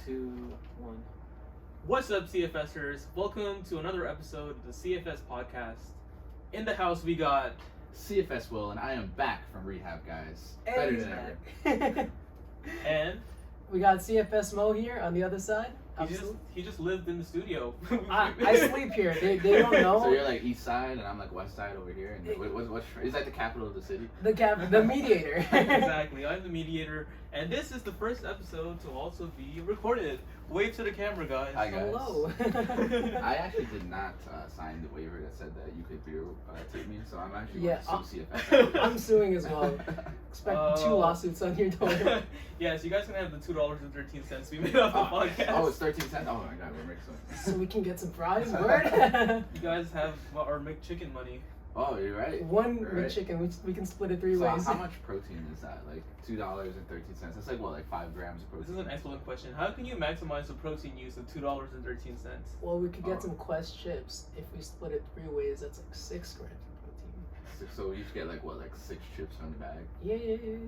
2, 1. What's up, CFSers? Welcome to another episode of the CFS podcast. In the house, we got CFS Will, and I am back from rehab, guys. Hey, Better than ever. and We got CFS Mo here on the other side. he just lived in the studio. I sleep here. They don't know. So you're like east side, and I'm like west side over here. And what's is that the capital of the city? The mediator. Exactly. I'm the mediator, and this is the first episode to also be recorded. Wave to the camera, guys. Hi, guys. Hello. I actually did not sign the waiver that said that you could videotape me, so I'm actually going to sue CFS. I'm suing as well. Expect 2 lawsuits on your door. Yes, you guys can have the $2.13 we made off the podcast. Oh, it's 13 cents. Oh my God, we're making So we can get some fries. Word. You guys have our McChicken money. Oh, you're right. One You're right. chicken. We can split it 3 So ways. how much protein is that? Like $2.13. That's like what, like 5 grams of protein? This is an excellent question. How can you maximize the protein use of $2.13? Well, we could get some Quest chips. If we split it 3 ways, that's like 6 grams of protein. So we each get like what, like 6 chips from the bag? Yeah. Okay.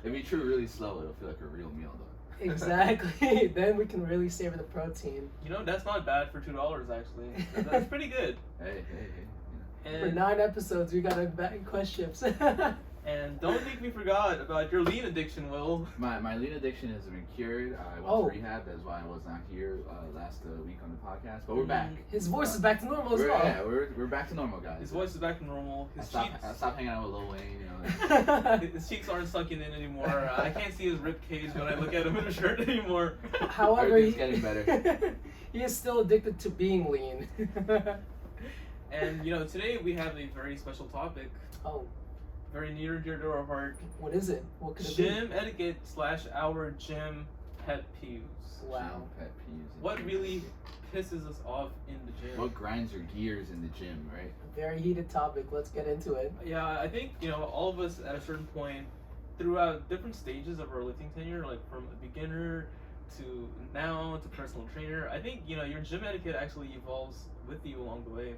If you chew really slow, it'll feel like a real meal, though. Exactly. Then we can really savor the protein. You know, that's not bad for $2 actually. That's pretty good. Hey. And, For 9 episodes, we got a bag of Quest chips. and don't think we forgot about your lean addiction, Will. My lean addiction has been cured. I went to rehab. That's why I was not here last week on the podcast. But we're back. His voice is back to normal as well. Yeah, we're back to normal, guys. His voice is back to normal. I stopped hanging out with Lil Wayne. You know. His cheeks aren't sunken in anymore. I can't see his rib cage when I look at him in a shirt anymore. However, Everything's getting better. He is still addicted to being lean. And you know, today we have a very special topic. Oh. Very near and dear to our heart. What is it? What could it Gym etiquette / our gym pet peeves. Wow. Gym pet peeves. What really pisses us off in the gym? What grinds your gears in the gym, right? be? Very heated topic. Let's get into it. Yeah, I think, you know, all of us at a certain point throughout different stages of our lifting tenure, like from a beginner to now to personal trainer, I think, you know, your gym etiquette actually evolves with you along the way.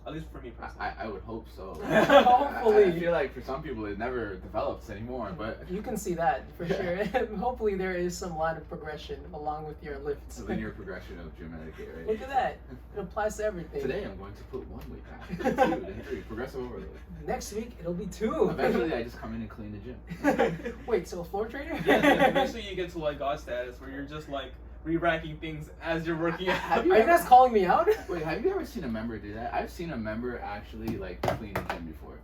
At least for me personally. I would hope so. Hopefully. I feel like for some people it never develops anymore, but You can see that for sure. Hopefully there is some line of progression along with your lifts. it's a linear progression of gym etiquette, right? Look at that. It applies to everything. Today I'm going to put 1 weight back, 2, then 3, progressive overload. Next week it'll be 2. Eventually I just come in and clean the gym. Wait, so a floor trainer? Yeah, eventually you get to like God status where you're just like re-racking things as you're working out. Are you guys calling me out? Wait, have you ever seen a member do that? I've seen a member actually like clean the gym before.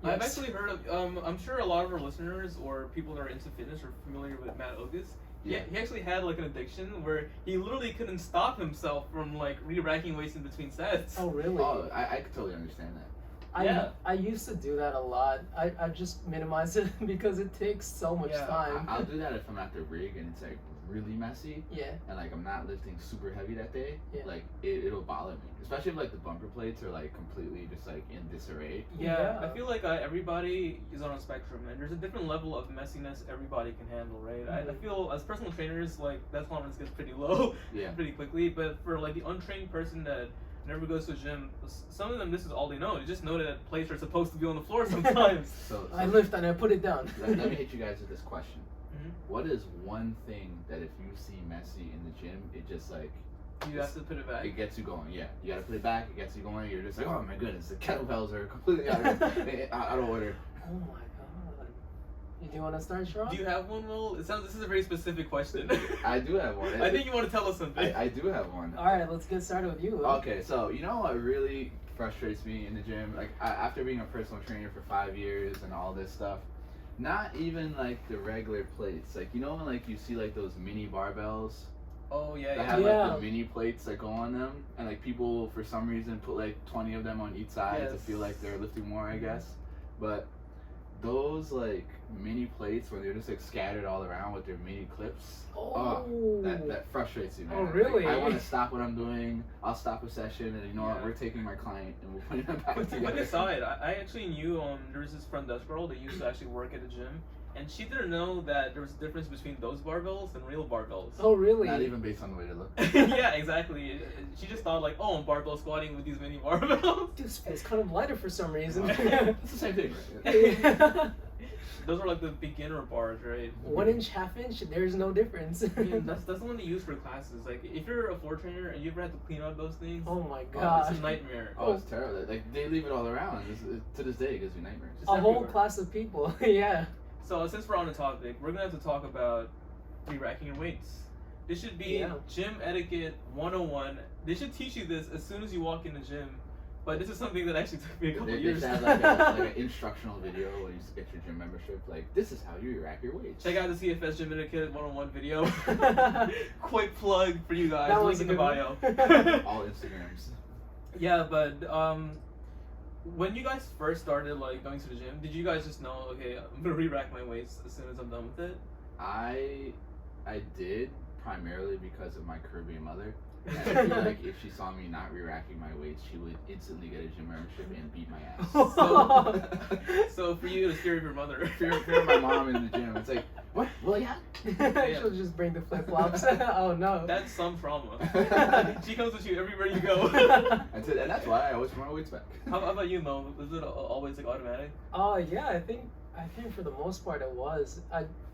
I've actually heard of, I'm sure a lot of our listeners or people that are into fitness are familiar with Matt Ogus. Yeah. He actually had like an addiction where he literally couldn't stop himself from like re-racking weights in between sets. Oh, really? Oh, I could totally understand that. I used to do that a lot. I just minimize it because it takes so much time. I'll do that if I'm at the rig and it's like really messy. Yeah. And like I'm not lifting super heavy that day. Yeah. Like it'll bother me, especially if like the bumper plates are like completely just like in disarray. Yeah, I feel like everybody is on a spectrum, and there's a different level of messiness everybody can handle, right? Mm-hmm. I feel as personal trainers, like that tolerance gets pretty low, Yeah. pretty quickly. But for like the untrained person that never goes to a gym, some of them this is all they know. They just know that plates are supposed to be on the floor sometimes. So I lift and I put it down. let me hit you guys with this question. Mhm. What is one thing that if you see messy in the gym, it just like You have to put it back. it gets you going? Yeah, you gotta put it back. It gets you going. You're just like, oh my goodness, the kettlebells are completely out of order. Oh my god. You want to start, Sharon? Do you have one, Will? It sounds. This is a very specific question. I do have one. I think you want to tell us something. I do have one. Alright, let's get started with you. Okay, so you know what really frustrates me in the gym? Like after being a personal trainer for 5 years and all this stuff, not even like the regular plates. Like you know when like you see like those mini barbells Oh yeah, that yeah. have Yeah. like the mini plates that go on them, and like people for some reason put like 20 of them on each side to Yes. feel like they're lifting more, I guess. But those like mini plates where they're just like scattered all around with their mini clips. Oh. That frustrates you, man. Oh, really? Like, I want to stop what I'm doing. I'll stop a session, and you know what? Yeah. We're taking my client and we're putting them back Quick together. aside, I actually knew there was this front desk girl that used to actually work at the gym, and she didn't know that there was a difference between those barbells and real barbells. Oh, really? Not even based on the way they look. Yeah, exactly. She just thought like, oh, I'm barbell squatting with these mini barbells. Dude, it's kind of lighter for some reason. It's the same thing, right? those are like the beginner bars, right? 1 inch, half inch, there's no difference. I mean, that's the one they use for classes. Like, if you're a floor trainer and you ever have to clean up those things, Oh my it's god. a nightmare. Oh, it's terrible. Like they leave it all around. To this day, it gives me nightmares. It's A whole everywhere. class of people. Yeah. So since we're on the topic, we're gonna have to talk about re-racking your weights. This should be Yeah. gym etiquette 101. They should teach you this as soon as you walk in the gym. But this is something that actually took me a couple They years. should have like an instructional video when you get your gym membership. Like, this is how you rack your weights. Check out the CFS gym etiquette 101 video. Quick plug for you guys. That Link was in a the bio. good one. All Instagrams. Yeah, but when you guys first started like going to the gym, did you guys just know, okay, I'm gonna re-rack my weights as soon as I'm done with it? I did primarily because of my Caribbean mother. And I feel like if she saw me not re-racking my weights, she would instantly get a gym membership and beat my ass. So for you, the fear of your mother. Fear of my mom in the gym. It's like, what? Well, yeah. She'll just bring the flip flops. Oh no. That's some trauma. She comes with you everywhere you go. And that's why I always put my weights back. How about you, Mo? Was it always like automatic? Oh yeah, I think for the most part it was.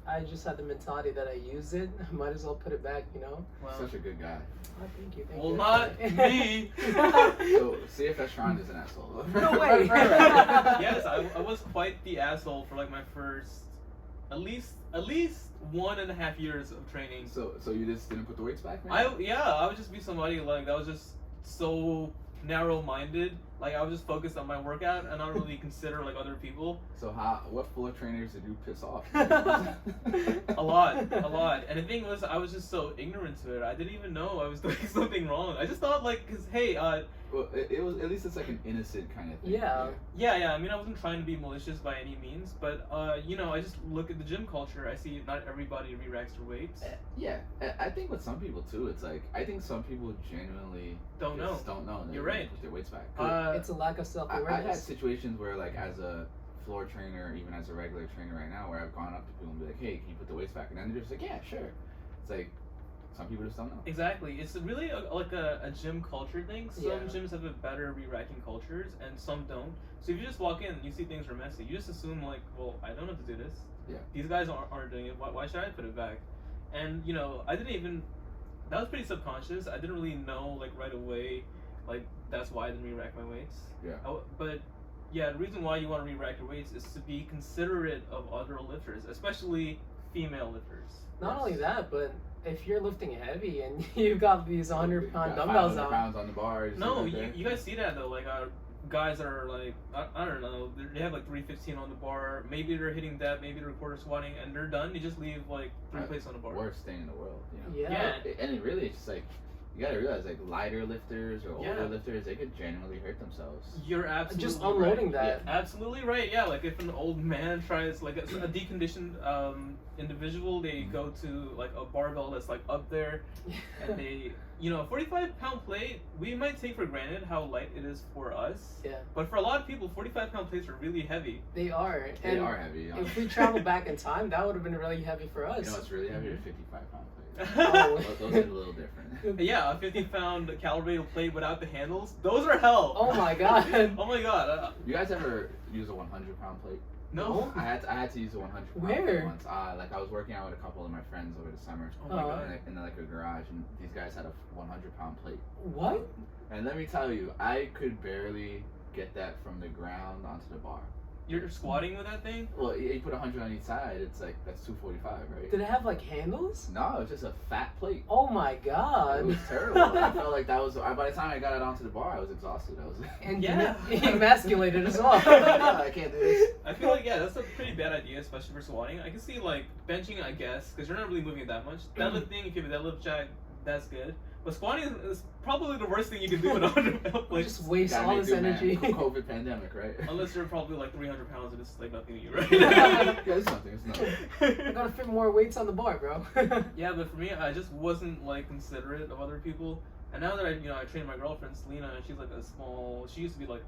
I just had the mentality that I use it. I might as well put it back, you know. Wow. Such a good guy. Oh, thank you. Well, not me. So CFS Sean is an asshole. No way. Yes, I was quite the asshole for like my first, at least 1.5 years of training. So you just didn't put the weights back, man? I would just be somebody like that was just so narrow-minded. Like I was just focused on my workout and not really consider like other people. So what floor trainers did you piss off? A lot. And the thing was, I was just so ignorant to it. I didn't even know I was doing something wrong. I just thought like, cause hey, Well, it was, at least it's like an innocent kind of thing. Yeah. yeah. I mean, I wasn't trying to be malicious by any means, but you know, I just look at the gym culture. I see not everybody re-racks their weights. Yeah, I think with some people too, it's like I think some people genuinely Don't know. They You're don't right. Put their weights back. It's a lack of I've had self-awareness. situations where, like, as a floor trainer, even as a regular trainer right now, where I've gone up to people and be like, "Hey, can you put the weights back?" And then they're just like, "Yeah, sure." It's like some people just don't know. Exactly. It's really like a gym culture thing. Some Yeah. gyms have a better re-racking cultures, and some don't. So if you just walk in and you see things are messy, you just assume like, well, I don't have to do this. Yeah. These guys aren't doing it. Why should I put it back? And you know, I didn't even. That was pretty subconscious. I didn't really know like right away, like that's why I didn't re-rack my weights. Yeah. But yeah, the reason why you want to re-rack your weights is to be considerate of other lifters, especially female lifters. Not only that, but if you're lifting heavy and you've got these 100-pound dumbbells 500 out. pounds on the bars. No, you guys see that though, like guys that are like I don't know, they have like 315 on the bar. Maybe they're hitting that, maybe they're quarter squatting, and they're done. They just leave like 3 plates on the bar. Worst thing in the world, you know. Yeah. And it really, it's just like you gotta realize, like lighter lifters or older Yeah. lifters, they could genuinely hurt themselves. You're absolutely Just unloading right. that. Yeah, absolutely right. Yeah, like if an old man tries, like a deconditioned individual, they go to like a barbell that's like up there, and they, you know, a 45-pound plate, we might take for granted how light it is for us. Yeah. But for a lot of people, 45-pound plates are really heavy. They are. They And are heavy. You know? if we travel back in time, that would have been really heavy for us. You know what's really heavy? A 55-pound plate. Oh. Those are a little different. Yeah, a 50-pound calibrated plate without the handles, those are hell. Oh my god. Oh my god. You guys ever use a 100-pound plate? No. I had to use a 100-pound Where? plate once. Like I was working out with a couple of my friends over the summer. Oh my god. In like a garage, and these guys had a 100-pound plate. What? And let me tell you, I could barely get that from the ground onto the bar. You're squatting with that thing? Well, you put 100 on each side, it's like, that's 245, right? Did it have like handles? No, it was just a fat plate. Oh my god. It was terrible. I felt like that was, by the time I got it onto the bar, I was exhausted. I was And Yeah. emasculated as well. I can't do this. I feel like, yeah, that's a pretty bad idea, especially for squatting. I can see, like, benching, I guess, because you're not really moving it that much. Deadlifting, if you have a deadlift jack, that's good. But squatting is probably the worst thing you can do with 100-pound plates. Just waste Gotta all make this do, man. energy. COVID pandemic, right? Unless you're probably like 300 pounds and it's like nothing to you, right? Yeah, it's nothing. It's nothing. I gotta fit more weights on the bar, bro. Yeah, but for me, I just wasn't like considerate of other people. And now that I train my girlfriend Selena, and she's like a small. She used to be like,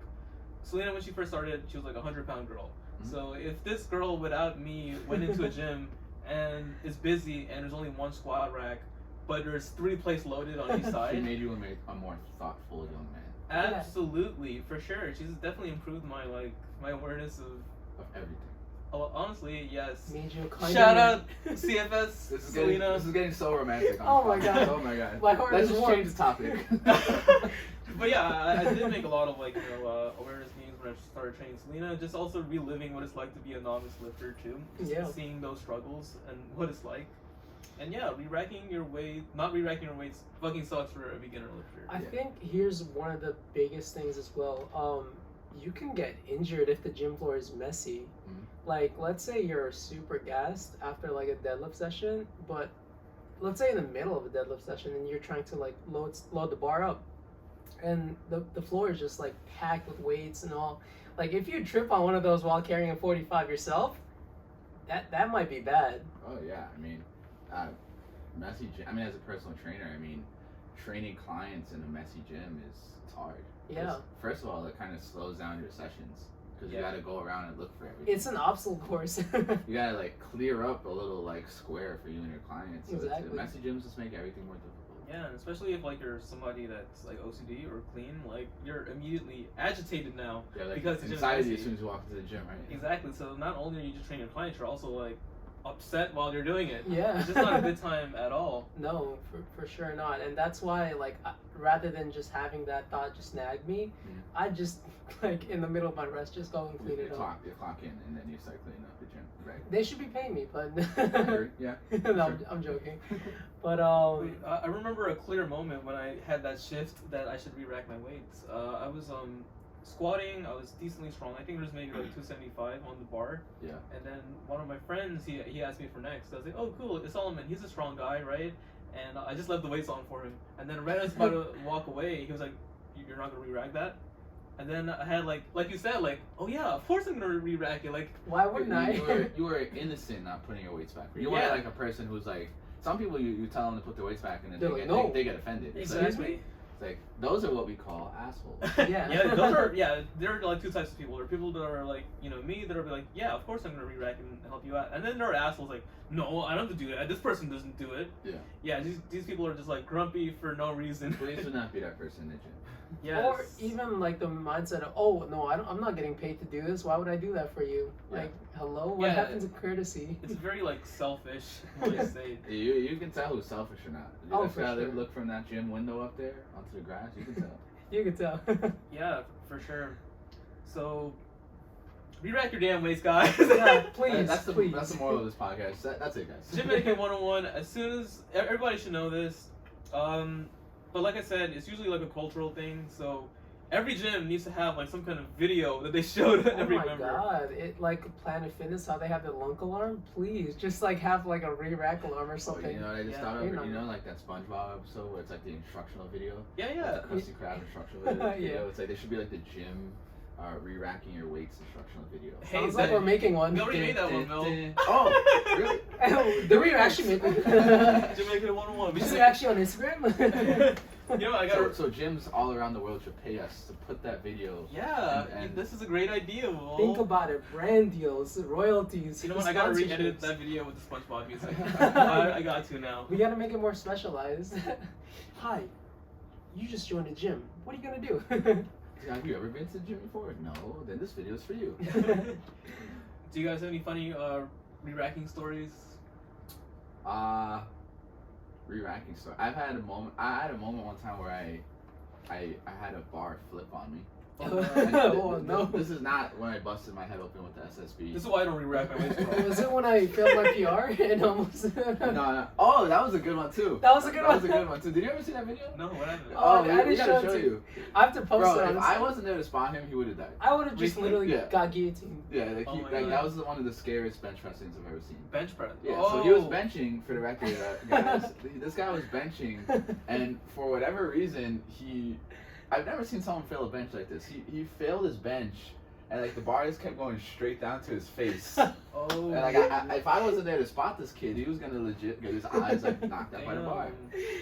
Selena when she first started, she was like a 100-pound girl. Mm-hmm. So if this girl without me went into a gym and is busy and there's only one squat rack, but there's 3 plates loaded on each She side. made you a more thoughtful young man Absolutely, for sure. She's definitely improved my awareness of of everything. honestly, yes. Made you a kind Shout of out CFS, This is Selena. getting so romantic. Oh my God. Oh my god. My heart Let's is just warm. change the topic. But yeah, I did make a lot of like awareness memes when I started training Selena. Just also reliving what it's like to be a novice lifter too. Just Yeah. seeing those struggles and what it's like. And yeah, re-racking your weight, not re-racking your weights, fucking sucks for a beginner lifter. I think here's one of the biggest things as well. You can get injured if the gym floor is messy. Like, let's say you're super gassed after like a deadlift session, but let's say in the middle of a deadlift session and you're trying to like load the bar up, and the floor is just like packed with weights and all. Like, if you trip on one of those while carrying a 45 yourself, that might be bad. Oh yeah, I mean, messy gym. I mean, as a personal trainer, I mean, training clients in a messy gym it's hard. 'Cause Yeah. First of all, it kind of slows down your sessions because you Yeah. got to go around and look for everything. It's an obstacle course. You gotta like clear up a little like square for you and your clients. So Exactly. messy gyms just make everything more difficult. Yeah, and especially if like you're somebody that's like OCD or clean, like you're immediately agitated now. Yeah, like Because the gym's anxiety messy. as soon as you walk into the gym, right? Exactly. So not only are you just training your clients, you're also like upset while you're doing it. Yeah. It's just not a good time at all. No, for sure not. And that's why, like, rather than just having that thought just nag me, I just, like, in the middle of my rest, just go and clean You it up. clock in and then you start cleaning up the gym, right? They should be paying me, but Yeah. no, I'm joking. But I remember a clear moment when I had that shift that I should re-rack my weights. I was squatting. I was decently strong. I think there was maybe like 275 on the bar. Yeah. And then one of my friends, he asked me for next. I was like, oh cool, it's Solomon. He's a strong guy, right? And I just left the weights on for him. And then right as I was about to walk away, he was like, you're not gonna re-rack that? And then I had like you said, like, oh yeah, of course I'm gonna re-rack it. Like, why wouldn't I? You were innocent not putting your weights back. You Yeah. weren't like a person who's like, some people you tell them to put their weights back and then They're they like, get, no. they get offended. It's exactly. like those are what we call assholes. Yeah. Yeah, those are there are like two types of people. There are people that are like, me, that are like, yeah, of course I'm gonna re-rack and help you out. And then there are assholes like, no, I don't have to do that. This person doesn't do it. Yeah. Yeah, these people are just like grumpy for no reason. Please do not be that person in the gym. Yes. Or even like the mindset of, oh no, I'm not getting paid to do this. Why would I do that for you? Yeah. Like, hello, what Yeah. happened to courtesy? It's very like selfish when I say. You can tell who's selfish or not. You Oh, just for gotta sure. look from that gym window up there onto the grass. You can tell. You could tell. Yeah, for sure. So, re-rack your damn weights, guys. Yeah, please, That's the please. moral of this podcast. That's it, guys. Gym etiquette 101. As soon as everybody should know this, but like I said, it's usually like a cultural thing. So every gym needs to have like some kind of video that they show to every Oh my member. god! It like Planet Fitness, how they have the lunk alarm. Please, just like have like a re-rack alarm or Oh, something. you know what I just Yeah. thought of? You know. You know, like that SpongeBob episode where it's like the instructional video. Yeah, yeah. Like the Krusty Krab instructional video. Yeah. It's like there should be like the gym re-racking your weights instructional video. Hey, Sounds is like that- we're making one. We already made that one, Mel. Oh, really? Did we actually make one? Gym etiquette 101. We Is should it actually on Instagram? I gotta. So gyms all around the world should pay us to put that video. Yeah, and- this is a great idea, Will. Think about it. Brand deals, royalties. You know what? I gotta re-edit sponsorships. that video with the SpongeBob music. I got to now. We gotta make it more specialized. Hi, you just joined a gym. What are you gonna do? Have you ever been to the gym before? No. Then this video is for you. Do you guys have any funny re-racking stories? Re-racking story. I had a moment one time where I had a bar flip on me. Oh, no. This is not when I busted my head open with the SSB. This is why I don't re-rack my weights, bro. Was it when I failed my PR and almost? No. Oh, that was a good one too. That was a good one. That was a good one too. Did you ever see that video? No, what happened? Oh, we I didn't gotta show it show to you. I have to post Bro, it. if Honestly. I wasn't there to spot him, he would have died. I would have just Recently? literally Yeah. got guillotined. Yeah, like, Oh my that God. was one of the scariest bench press things I've ever seen. Bench press. Yeah, oh. so he was benching, for the record, guys. This guy was benching, and for whatever reason, I've never seen someone fail a bench like this. He failed his bench, and like the bar just kept going straight down to his face. Oh. And like, if I wasn't there to spot this kid, he was gonna legit get his eyes like knocked out by the bar.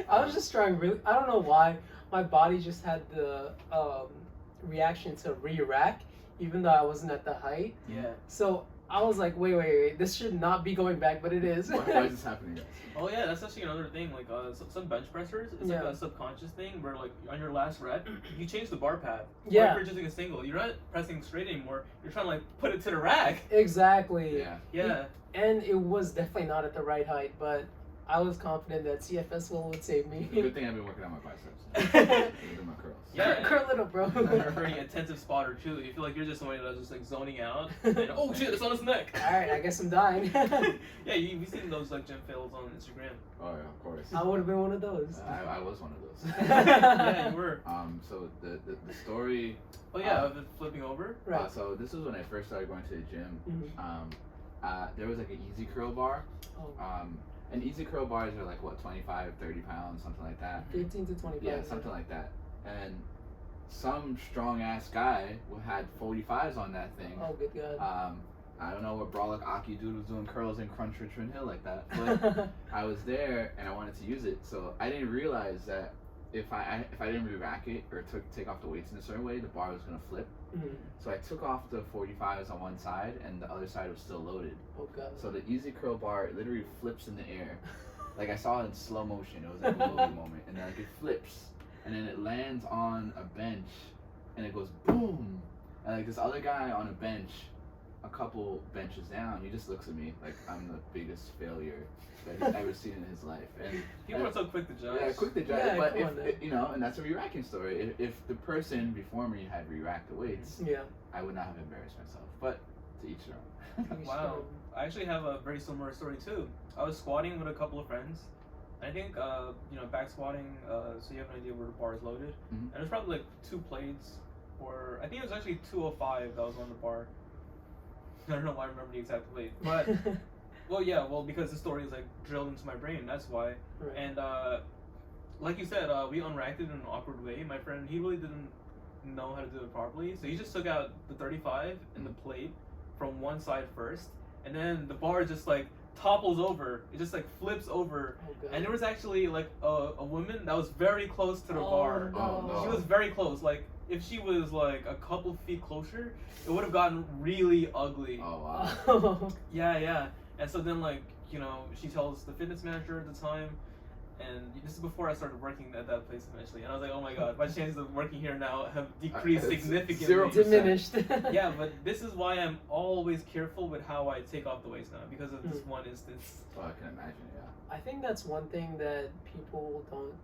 I was just trying really. I don't know why my body just had the reaction to re-rack, even though I wasn't at the height. Yeah. So I was like, wait, this should not be going back, but it is. Why is this happening, guys? Oh yeah, that's actually another thing. Like some bench pressers, it's like Yeah. a subconscious thing where like on your last rep, you change the bar pad. Yeah. Or if you're just doing a single, you're not pressing straight anymore. You're trying to like put it to the rack. Exactly. Yeah. Yeah. And it was definitely not at the right height, but I was confident that CFS would save me. Good thing I've been working on my biceps. I've been doing my curls. Yeah. Curl it up, bro. You're a very attentive spotter too. You feel like you're just somebody that's just like zoning out. And, oh shit, it's on his neck. Alright, I guess I'm dying. Yeah, you've seen those like gym fails on Instagram. Oh yeah, of course. I would have been one of those. I was one of those. Yeah, you were. So the story. Oh yeah, of it flipping over. Right. So this was when I first started going to the gym. Mhm. There was like an easy curl bar. Oh. And easy curl bars are like what, 25, 30 pounds, something like that. 15 to 25. Yeah, something like that. And some strong ass guy who had 45s on that thing. Oh, good God. I don't know what Brawlic Aki dude was doing curls in Crunch Richmond Hill like that, but I was there and I wanted to use it. So I didn't realize that if I didn't re-rack it or take off the weights in a certain way, the bar was gonna flip. Mhm. So I took off the 45s on one side and the other side was still loaded. Oh, God. So the easy curl bar literally flips in the air. Like I saw it in slow motion. It was like a movie moment, and then like it flips, and then it lands on a bench, and it goes boom, and like this other guy on a bench, a couple benches down, he just looks at me like I'm the biggest failure that he's ever seen in his life. And People are so quick to judge. yeah, quick to judge. Yeah, but come on, if you know, and that's a re-racking story. If the person before me had re-racked the weights, Yeah. I would not have embarrassed myself. But to each their own. Wow. I actually have a very similar story too. I was squatting with a couple of friends. I think back squatting, so you have an idea where the bar is loaded. Mhm. And there's probably like 2 plates, or I think it was actually 205 that was on the bar. I don't know why I remember the exact weight, but because the story is like drilled into my brain. That's why. Right. And like you said, we unracked it in an awkward way. My friend, he really didn't know how to do it properly, so he just took out the 35 and the plate from one side first, and then the bar just like topples over. It just like flips over. Oh, God. And there was actually like a woman that was very close to the bar. Oh, no. She was very close. Like if she was like a couple feet closer, it would have gotten really ugly. Oh wow. Oh. Yeah. And so then like she tells the fitness manager at the time, and this is before I started working at that place eventually. And I was like, oh my God, my chances of working here now have decreased It's significantly. 0%. Diminished. Yeah, but this is why I'm always careful with how I take off the weights now, because of this one instance. Oh, I can imagine. Yeah. I think that's one thing that people don't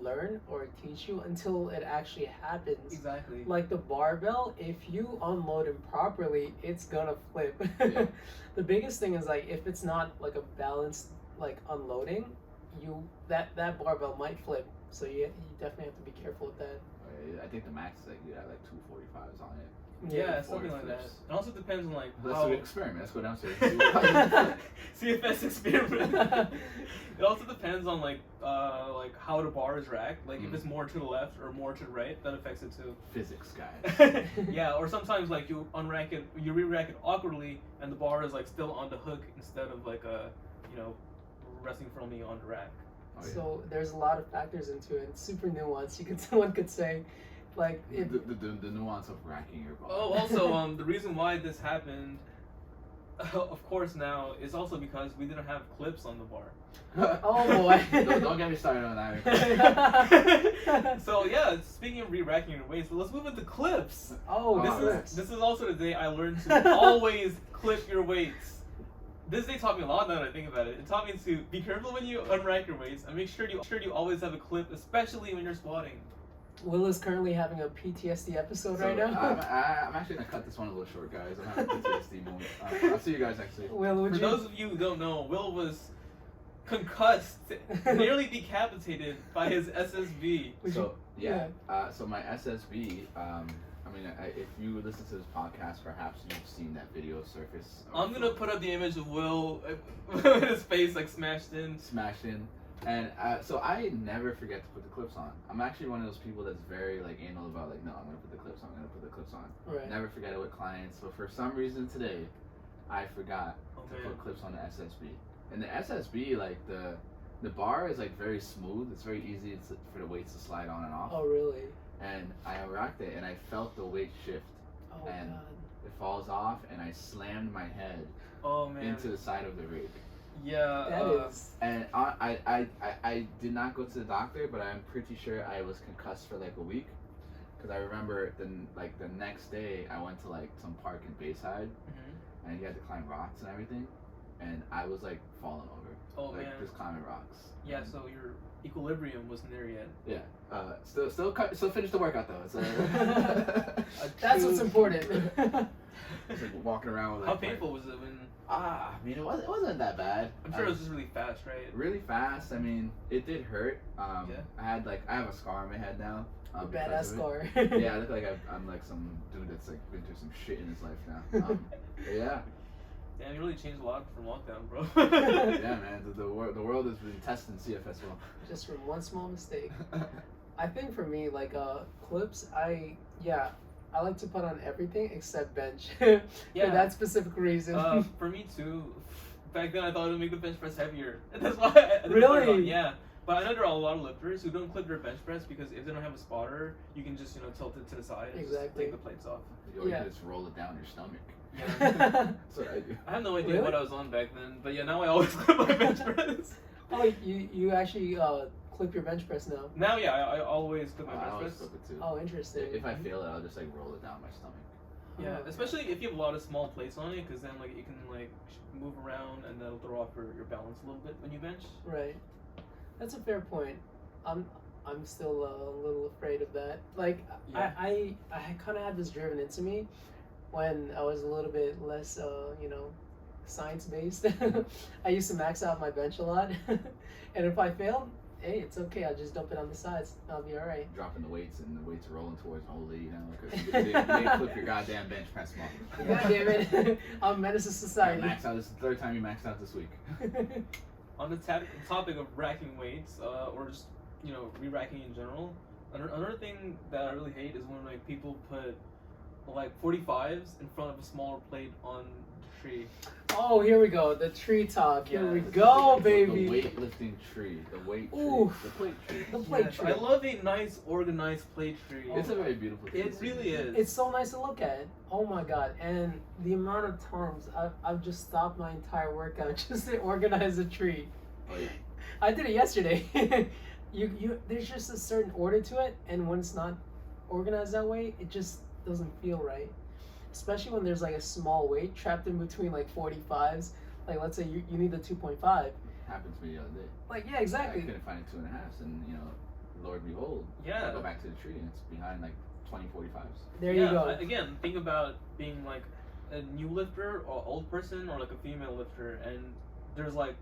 learn or teach you until it actually happens. Exactly. Like the barbell, if you unload it properly, it's gonna flip. Yeah. The biggest thing is like if it's not like a balanced like unloading, that barbell might flip. So you definitely have to be careful with that. I think the max is like you have like 245s on it. Yeah, Before something it like that. flips. It also depends on like Let's how do an experiment. Let's go downstairs. CFS experiment. It also depends on like how the bar is racked. Like if it's more to the left or more to the right, that affects it too. Physics, guys. Yeah, or sometimes like you re-rack it awkwardly, and the bar is like still on the hook instead of like resting firmly on the rack. Oh, yeah. So there's a lot of factors into it. It's super nuanced. One could say, like if, the nuance of racking your bar. Oh, also the reason why this happened, of course now, is also because we didn't have clips on the bar. oh boy. don't get me started on that. So yeah, speaking of re-racking your weights, let's move into clips. Oh, This is also the day I learned to always clip your weights. This day taught me a lot now that I think about it. It taught me to be careful when you unrack your weights and make sure you always have a clip, especially when you're squatting. Will is currently having a PTSD episode right now. I'm actually gonna cut this one a little short, guys. I'm having a PTSD moment. I'll see you guys next week. Will, For those of you who don't know, Will was concussed, nearly decapitated by his SSB. So so my SSB. If you listen to this podcast, perhaps you've seen that video surface. I'm gonna put up the image of Will with his face like smashed in. And so I never forget to put the clips on. I'm actually one of those people that's very like anal about like, no, I'm gonna put the clips on. Right. Never forget it with clients. But for some reason today, I forgot to put clips on the SSB. And the SSB, like the bar is like very smooth. It's very easy for the weights to slide on and off. Oh really? And I racked it and I felt the weight shift. Oh and God. it falls off, and I slammed my head Oh man. into the side of the rig. Yeah. That is. And I did not go to the doctor, but I'm pretty sure I was concussed for like a week. Cause I remember the next day I went to like some park in Bayside, Mhm. and you had to climb rocks and everything, and I was like falling over. Oh Like man. just climbing rocks. Yeah. So your equilibrium wasn't there yet. Yeah. Still finished the workout though. It's That's what's important. It's like walking around with How like painful was it when? I mean, it wasn't that bad. I'm sure it was just really fast, right? Really fast. I mean, it did hurt. Yeah. I have a scar on my head now. A because badass of scar. it. Yeah, I look like I'm like some dude that's like been through some shit in his life now. But yeah, Damn, you really changed a lot from lockdown, bro. yeah, man. The world has been testing CFS well. Just from one small mistake. I think for me, like clips, I like to put on everything except bench. Yeah. For that specific reason. For me too. Back then, I thought it would make the bench press heavier. That's why. I didn't Really? put it on. Yeah. But I know there are a lot of lifters who don't clip their bench press because if they don't have a spotter, you can just tilt it to the side and just Exactly. take the plates off. Or Yeah. you just roll it down your stomach. Yeah. That's what I do. I have no idea Really? what I was on back then, but yeah, now I always clip my bench press. Oh, you actually clip your bench press now. Now, yeah, I always clip my I bench always press. flip it too. Oh, interesting. If I feel it, I'll just like roll it down my stomach. Yeah, Oh. especially if you have a lot of small plates on it, because then like you can like move around and that'll throw off your balance a little bit when you bench. Right. That's a fair point. I'm still a little afraid of that. Like Yeah. I kind of had this driven into me when I was a little bit less science based. I used to max out my bench a lot, and if I failed, hey, it's okay. I'll just dump it on the sides. I'll be all right. Dropping the weights and the weights rolling towards old lady now because you didn't flip your goddamn bench press muscle. God damn it! I'm a menace to society. Max out. This is the third time you maxed out this week. On the topic of racking weights, or just re-racking in general, another thing that I really hate is when like people put like 45s in front of a smaller plate on the tree. Oh, here we go. The tree talk. Here Yeah, we this is go, The baby. weightlifting tree. The weight tree. Oof. The plate tree. The plate Yes, tree. I love a nice organized plate tree. It's a very beautiful thing. It to see. really is. It's so nice to look at. Oh my god! And the amount of times I've just stopped my entire workout just to organize a tree. Oh yeah. I did it yesterday. you there's just a certain order to it, and when it's not organized that way, it just doesn't feel right. Especially when there's like a small weight trapped in between like 45s. Like let's say you need the 2.5. Happened to me the other day. Like yeah, exactly. I couldn't find it 2.5s, and Lord behold, Yeah. I go back to the tree and it's behind like 20 45s. There Yeah, you go. Again, think about being like a new lifter or old person or like a female lifter, and there's like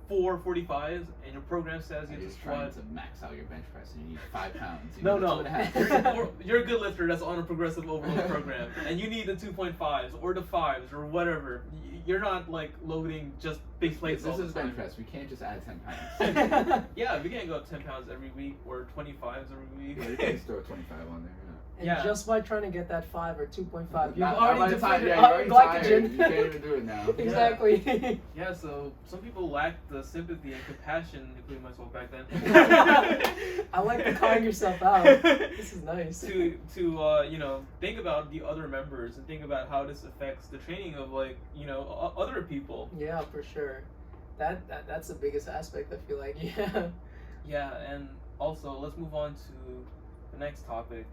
4 45s, and your program says you You're have to just trying squat. to max out your bench press and you need 5 pounds. You No, need no. 2.5. You're a good lifter that's on a progressive overload program, and you need the 2.5s or the 5s or whatever. You're not like loading just big plates all This the is time. bench press. We can't just add 10 pounds. Yeah, we can't go up 10 pounds every week or 25s every week. Yeah, you can just throw a 25 on there. And Yeah. just by trying to get that 5 or 2.5, you've Not already by the time- depleted yeah, all you're your already glycogen. tired. You can't even do it now. Exactly. Yeah, so some people lack the sympathy and compassion, including myself back then. I like the calling yourself out. This is nice. to think about the other members and think about how this affects the training of other people. Yeah, for sure. That's the biggest aspect. I feel like Yeah, and also let's move on to the next topic: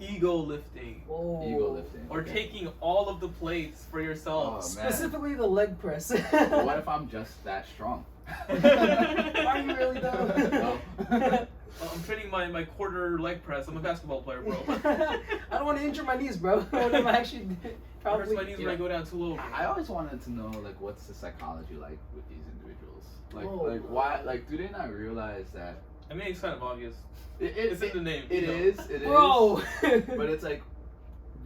ego lifting, Whoa. Ego lifting. or Okay. taking all of the plates for yourself. Oh, man. Specifically the leg press. Well, what if I'm just that strong? Are you really though? No. Well, I'm training my quarter leg press. I'm a basketball player, bro. I don't want to injure my knees, bro. What if I actually Hurts probably? my knees when I go down too low. I always wanted to know like what's the psychology like with these individuals. Like Oh, like why like do they not realize that I mean, it's kind of obvious. it's in the name, It you know. is. Bro. But it's like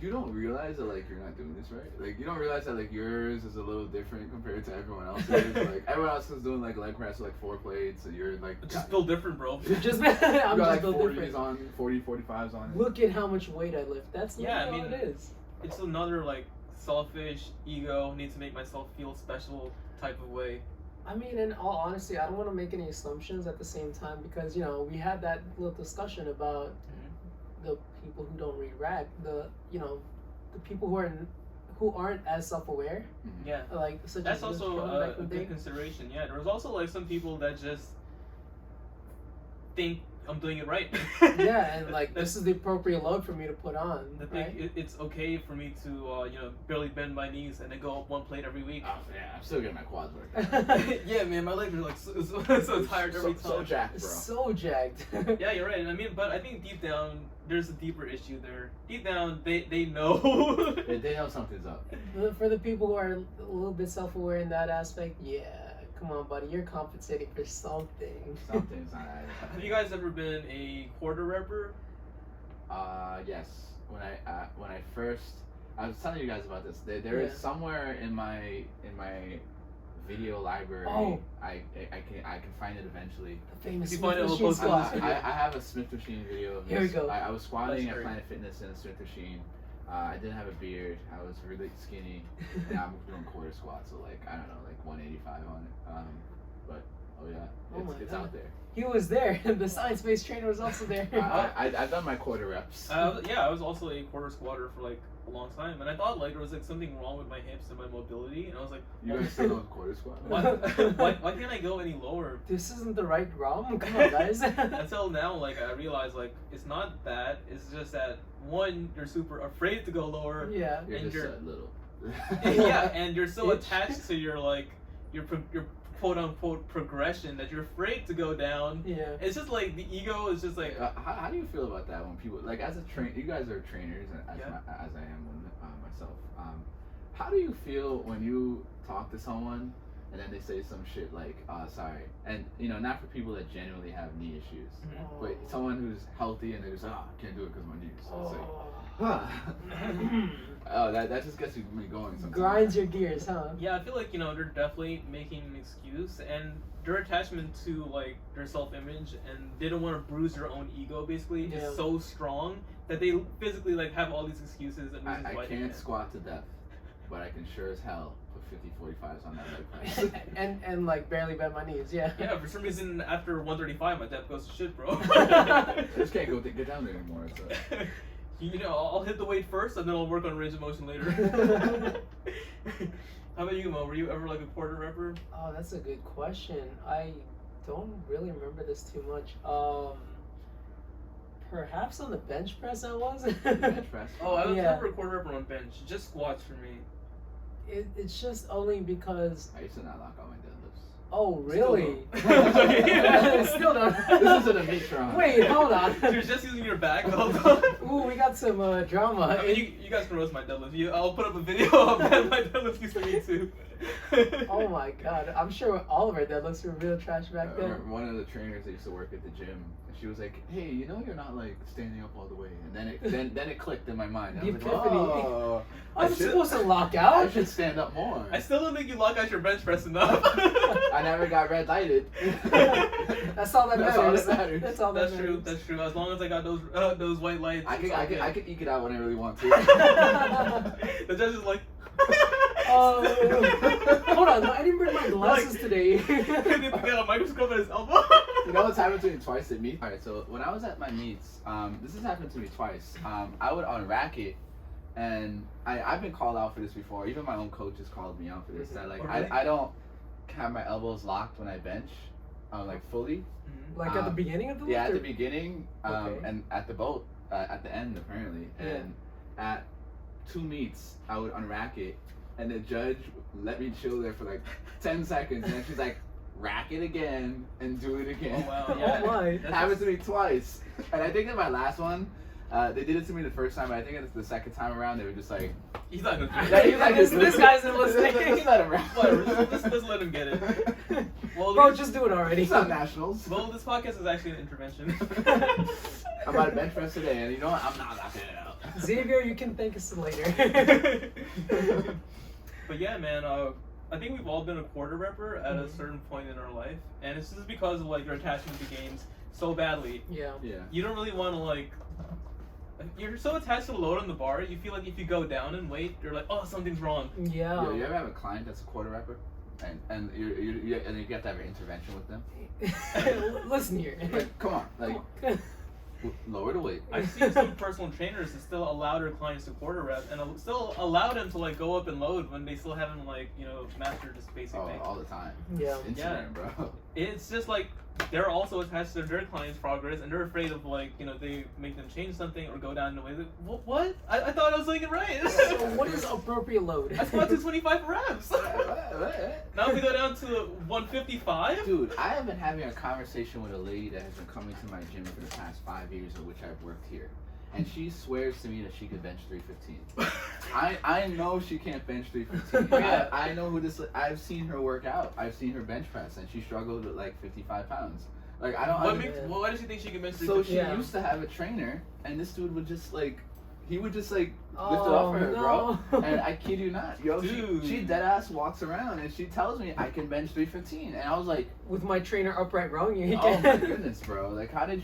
you don't realize that like you're not doing this right. Like you don't realize that like yours is a little different compared to everyone else's. Like everyone else is doing like leg press with like 4 plates, and you're like Just built different, bro. just you I'm got just like built 40s different. on 45s on it. Look at how much weight I lift. That's Yeah, literally I all mean- it is. It's another like selfish ego, need to make myself feel special type of way. I mean, in all honesty, I don't want to make any assumptions at the same time because we had that little discussion about the people who don't read rack, the people who aren't as self-aware, Yeah. like such That's as also John back a in the good day. consideration. Yeah, there was also like some people that just think I'm doing it right. Yeah, and like this is the appropriate load for me to put on. I Right? think it's okay for me to barely bend my knees and then go up one plate every week. Oh yeah, I'm still getting my quads worked. Yeah, man, my legs are like so tired every time. So jacked, bro. So jacked. Yeah, you're right. I mean, but I think deep down there's a deeper issue there. Deep down, they know. They know something's up. For the people who are a little bit self-aware in that aspect, yeah, come on, buddy, you're compensating for something. Something's not right. Have you guys ever been a quarter repper? Yes. When I first, I was telling you guys about this. There is somewhere in my video library. Oh. I can find it eventually. The famous If you find it, we'll Smith post it machine on squat. this I have a Smith machine video of this. Here we go. I was squatting That's at great. Planet Fitness in a Smith machine. I didn't have a beard. I was really skinny, and I'm doing quarter squats, so like I don't know, like 185 on it. But oh yeah, Oh my it's God. out there. He was there. The science-based trainer was also there. I've done my quarter reps. I was also a quarter squatter for like a long time, and I thought like there was like something wrong with my hips and my mobility, and I was like, You guys still doing quarter squat? why can't I go any lower? This isn't the right ROM. Come on, guys. Until now, like I realized like it's not that. It's just that one, you're super afraid to go lower. Yeah. You're And just you're- little. Yeah, and you're so Itch. attached to your like your quote unquote progression that you're afraid to go down. Yeah. It's just like the ego is just like How do you feel about that when people like as a you guys are trainers as Yeah. as I am myself. How do you feel when you talk to someone and then they say some shit like sorry, and not for people that genuinely have knee issues, but someone who's healthy and they're just I can't do it because of my knees. So it's like, oh, that just gets me going sometimes. Grinds your gears, huh? yeah, I feel like they're definitely making an excuse, and their attachment to like their self-image, and they don't want to bruise their own ego. Basically, Yeah. is so strong that they physically like have all these excuses and reasons I why they can't squat to death, but I can sure as hell put 50-45s on that leg press. and like barely bend my knees. Yeah. Yeah, for some reason after 135, my depth goes to shit, bro. I just can't get down there anymore. So. I'll hit the weight first, and then I'll work on range of motion later. How about you, Mo? Were you ever like a quarter repper? Oh, that's a good question. I don't really remember this too much. Perhaps on the bench press I was. Bench press. Oh, I was Yeah. never a quarter repper on bench. Just squats for me. It's just only because. I used to not lock on my deadlifts. Oh, really? don't. Still don't. This isn't a Metron. Wait, hold on. You're just using your back the whole time. Ooh, we got some drama. I mean, you guys can roast my deadlift. I'll put up a video of that my deadlift used to be too. Oh my god, I'm sure all of our deadlifts were real trash I back then. remember one of the trainers that used to work at the gym, and she was like, "Hey, you're not like standing up all the way." And then it clicked in my mind. I The was like, epiphany. "Oh, I'm should- supposed to lock I out. should stand up more." I still don't think you lock out your bench press enough. I never got red lighted. That's all that That's all matters. that matters. That's all that That's true. matters. That's true. As long as I got those white lights, I it's all good. could eke it out when I really want to. The judge is like. Oh, hold on, no, I didn't bring my glasses today. They got a microscope at his elbow. You know what's happened to me twice at meet? Alright, so when I was at my meets, this has happened to me twice. I would unrack it, and I've been called out for this before. Even my own coach has called me out for this. That like Oh, really? I don't have my elbows locked when I bench, like fully. Like at the beginning of the lift? Yeah, at or- the beginning, Okay. and at the boat, at the end apparently. Yeah. And at 2 meets, I would unrack it, and the judge let me chill there for like 10 seconds, and then she's like, rack it again and do it again. Oh wow, yeah. Oh my. It happened to me twice. And I think in my last one, they did it to me the first time, but I think it's the second time around, they were just like, He's not gonna do yeah, it. he's like, This guy's not listening. Let's let him rack. Whatever, let's let him get it. Well, Bro, just do it already. It's not nationals. well, this podcast is actually an intervention. I'm about to bench press today, and you know what? I'm not knocking it out. Xavier, you can thank us later. But yeah, man, I think we've all been a quarter repper at a certain point in our life, and it's just because of like your attachment to games so badly. Yeah. Yeah. You don't really want to like. You're so attached to the load on the bar. You feel like if you go down in weight, you're like, oh, something's wrong. Yeah. Yo, you ever have a client that's a quarter rapper, and you have to have an intervention with them? Listen here. Like, come on, like lower the weight. I've seen some personal trainers that still allow their clients to quarter rep and still allow them to like go up and load when they still haven't like mastered this basic thing. All the time. Yeah. Instagram, bro. It's just like they're also attached to their clients' progress, and they're afraid of like they make them change something or go down in a way that what? I thought I was doing it right. So what is appropriate load? I squat to 25 reps. Now we go down to 155. Dude, I have been having a conversation with a lady that has been coming to my gym for the past 5 years, of which I've worked here. And she swears to me that she could bench 315. I know she can't bench 315. Yeah. I know who this. I've seen her work out. I've seen her bench press, and she struggled with like 55 pounds. Like I don't. Why does she think she can bench 315? So she Yeah. used to have a trainer, and this dude would just like, he would just like lift it up for her, bro. And I kid you not, yo, Dude. she dead ass walks around and she tells me I can bench 315, and I was like, With my trainer upright rowing, you oh can. my goodness, bro. Like how did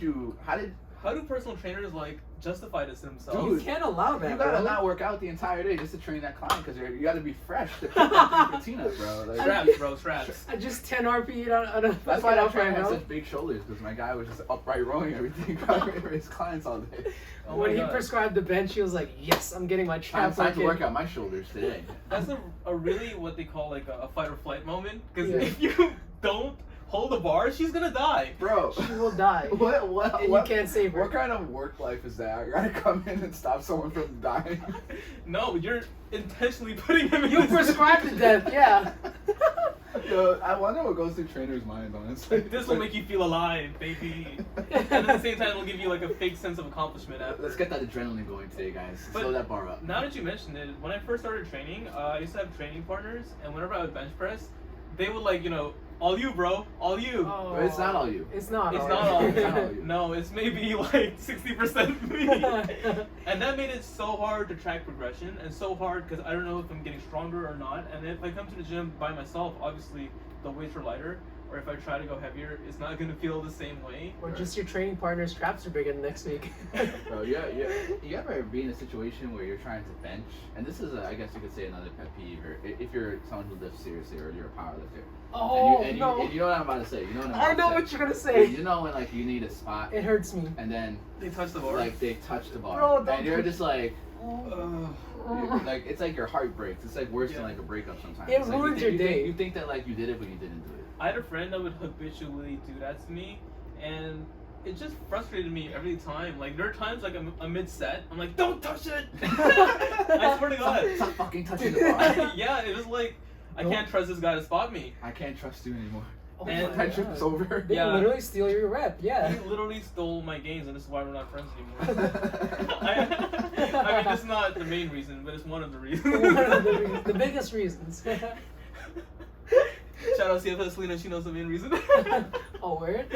How do personal trainers like justify this to themselves? You Dude, can't allow that, you gotta bro. not work out the entire day just to train that client because you gotta be fresh to pick that 315 up, bro. Like, Straps, bro, straps. I just 10 RP on a that's fucking why that upright trainer had row. such big shoulders, because my guy was just upright rowing everything for his clients all day. Oh When my he God. prescribed the bench, he was like, "Yes, I'm getting my Time trap to work out my shoulders today. That's a really what they call like a fight or flight moment. Because Yeah. if you don't hold the bar, she's gonna die. Bro, She will die. what, And you can't save her. What kind of work life is that? I gotta come in and stop someone from dying. No, you're intentionally putting him in You this prescribed the death, yeah. Yo, I wonder what goes through trainers' minds, honestly. This will make you feel alive, baby. And at the same time, it'll give you like a fake sense of accomplishment after. Let's get that adrenaline going today, guys. But Slow that bar up. Now that you mentioned it, when I first started training, I used to have training partners, and whenever I would bench press, they would like, all you, bro, all you. Oh, But it's not all you. It's not It's all not you. all. It's not all you. No, it's maybe like 60% me. And that made it so hard to track progression, and so hard because I don't know if I'm getting stronger or not. And if I come to the gym by myself, obviously the weights are lighter, or if I try to go heavier, it's not going to feel the same way. Or just your training partner's traps are bigger than next week. Bro, you ever be in a situation where you're trying to bench, and this is, I guess you could say, another pet peeve, or if you're someone who lifts seriously, or you're a power lifter. Oh, and no. you know what I'm about to say. You know what I'm about I to know say. what you're going to say. You know when like you need a spot, It hurts me. and then They touch the bar. like they touch the bar, Bro, don't and you're touch- just like, Ugh. like it's like your heart breaks. It's like worse than Yeah. like a breakup sometimes. It It's like you ruins think- your day. You think that like you did it, but you didn't do it. I had a friend that would habitually do that to me, and it just frustrated me every time. Like there are times like I'm mid-set, I'm like, don't touch it. I swear to God. Stop fucking touching the bar. Yeah, it was like I Nope. can't trust this guy to spot me. I can't trust you anymon Oh And- my Friendship God. is over. They Yeah. literally steal your rep, yeah. He literally stole my gains, and this is why we're not friends anymore. I mean, that's not the main reason, but it's one of the reasons. One of the reasons, the biggest reasons. Shout out CFS Lena, she knows the main reason. Oh, word?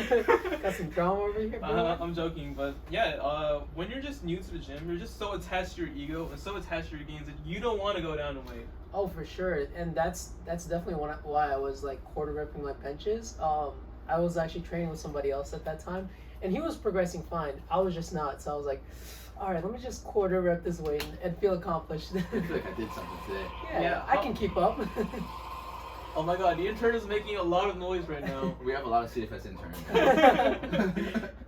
Got some drama over here, bro. I'm joking, but yeah, when you're just new to the gym, you're just so attached to your ego and so attached to your gains that you don't want to go down in weight. Oh, for sure, and that's definitely why I was like quarter repping my benches. I was actually training with somebody else at that time, and he was progressing fine. I was just not, so I was like, all right, let me just quarter rep this weight and feel accomplished. I feel like I did something today. Yeah, I can keep up. Oh my god, the intern is making a lot of noise right now. We have a lot of CFS interns.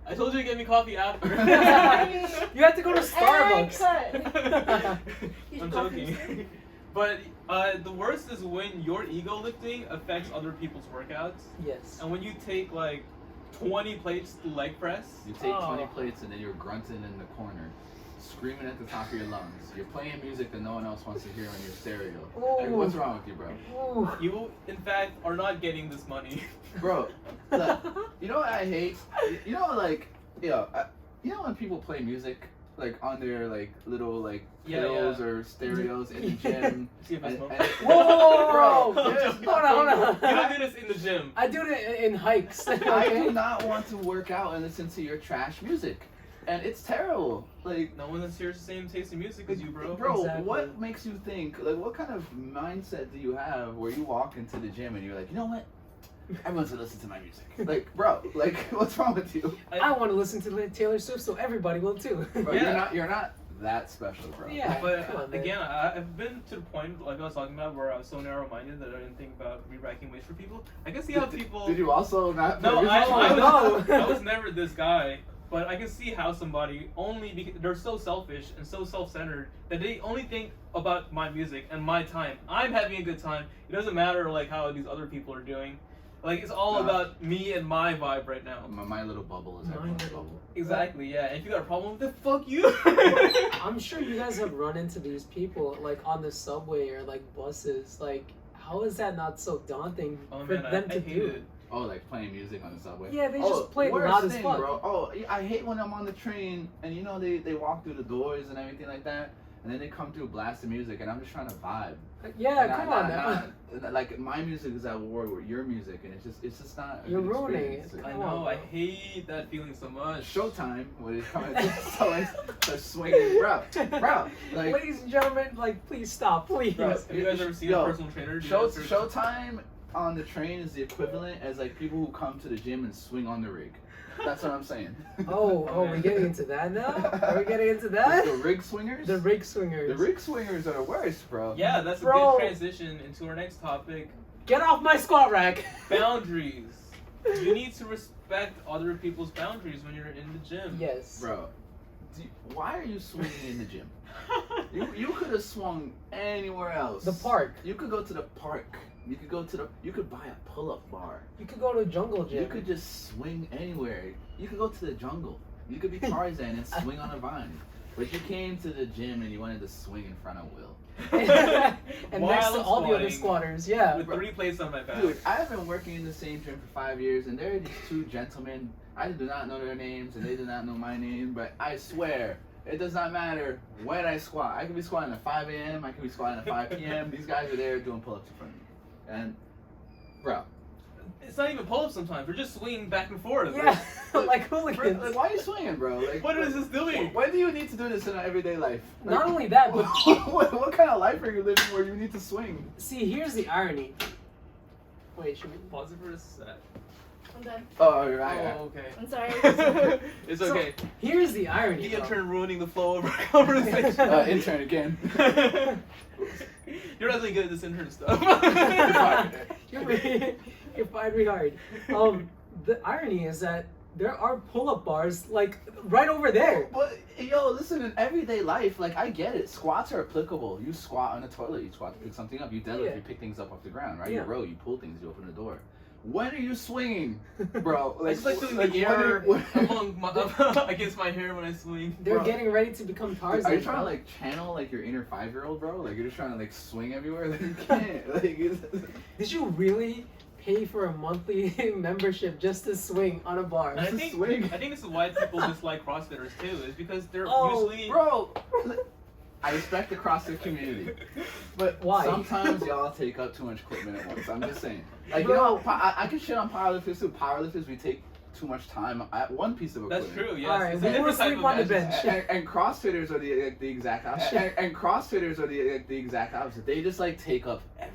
I told you to get me coffee after. You have to go to Starbucks. I'm joking. But the worst is when your ego lifting affects other people's workouts. Yes. And when you take like 20 plates to leg press. You take 20 Oh. plates and then you're grunting in the corner, screaming at the top of your lungs. You're playing music that no one else wants to hear on your stereo. Like, what's wrong with you, bro? Ooh. You, in fact, are not getting this money. Bro, look, you know what I hate? You know, like, you know when people play music, like, on their, like, little, like, Yeah, pills yeah. or stereos in the gym? CFS smoke. Whoa! Bro, there's Hold on, hold on. You don't do this in the gym. I do it in hikes. I Okay? do not want to work out and listen to your trash music. And it's terrible. Like, No one that hears the same taste in music as you, bro. Bro, Exactly. what makes you think, like, what kind of mindset do you have where you walk into the gym and you're like, you know what? Everyone's gonna listen to my music. Like, bro, like, what's wrong with you? I want to listen to Taylor Swift, so everybody will too. Bro, Yeah. you're not that special, bro. Yeah. But Come on, man. again, I've been to the point, like I was talking about, where I was so narrow-minded that I didn't think about re-racking weights for people. I can see how people. Did you also not? No, play I music? Oh, was, no. I was never this guy But I can see how somebody only because they're so selfish and so self-centered that they only think about my music and my time. I'm having a good time. It doesn't matter like how these other people are doing. Like it's all about me and my vibe right now. My little bubble is everyone's bubble. Exactly, yeah. And if you got a problem with it, fuck you. I'm sure you guys have run into these people like on the subway or like buses. Like, how is that not so daunting for them to do? It. Oh, like playing music on the subway? Yeah, they just play it loud as fuck. Bro. Oh, I hate when I'm on the train and you know they walk through the doors and everything like that, and then they come through blasting music and I'm just trying to vibe. Yeah, come on now. Like my music is at war with your music and it's just not. You're ruining it. I know. I hate that feeling so much. Showtime when it's coming to swinging, bro. Like, ladies and gentlemen, like please stop, please. Bro, have you guys ever seen a personal trainer? Showtime on the train is the equivalent as like people who come to the gym and swing on the rig. That's what I'm saying. Oh, we're getting into that now? Are we getting into that? The rig swingers? The rig swingers. The rig swingers are the worst, bro. Yeah, that's a good transition into our next topic. Get off my squat rack! Boundaries. You need to respect other people's boundaries when you're in the gym. Yes. Bro, why are you swinging in the gym? You could have swung anywhere else. The park. You could go to the park. You could buy a pull-up bar. You could go to a jungle gym. You could just swing anywhere. You could go to the jungle. You could be Tarzan and swing on a vine. But you came to the gym and you wanted to swing in front of Will. And next to all the other squatters, yeah. With 3 plates on my back. Dude, I have been working in the same gym for 5 years and there are these 2 gentlemen. I do not know their names and they do not know my name, but I swear, it does not matter when I squat. I can be squatting at 5 a.m., I can be squatting at 5 p.m. These guys are there doing pull-ups in front of me. And, bro. It's not even pull-ups sometimes. We're just swinging back and forth. Yeah, like hooligans. Like, why are you swinging, bro? Like, what is this doing? When do you need to do this in an everyday life? Like, not only that, but... what kind of life are you living where you need to swing? See, here's the irony. Wait, should we pause it for a sec? I'm done. Oh, right. Oh, okay. I'm sorry. It's okay. So, here's the irony. The intern ruining the flow of our conversation. Intern again. You're not really good at this intern stuff. You're fired hard. The irony is that there are pull-up bars like right over there. But yo, listen, in everyday life, like I get it. Squats are applicable. You squat on the toilet, you squat to pick something up. You deadlift, you pick things up off the ground, right? Yeah. You row, you pull things, you open the door. When are you swinging, bro? Like, it's like doing the air among my, against my hair when I swing. They're getting ready to become Tarzan. Are you trying to like channel like your inner 5-year-old, bro? Like you're just trying to like swing everywhere? Like you can't. Like, did you really pay for a monthly membership just to swing on a bar? I think this is why people dislike CrossFitters too. Is because they're usually bro. I respect the CrossFit community, but why? Sometimes y'all take up too much equipment at once. I'm just saying. Like, you know, I can shit on powerlifters too. Powerlifters, we take too much time at one piece of equipment. That's true, yes. All right, we will sleep on the bench. And CrossFitters are the exact opposite. And CrossFitters are the exact opposite. They just like take up everything.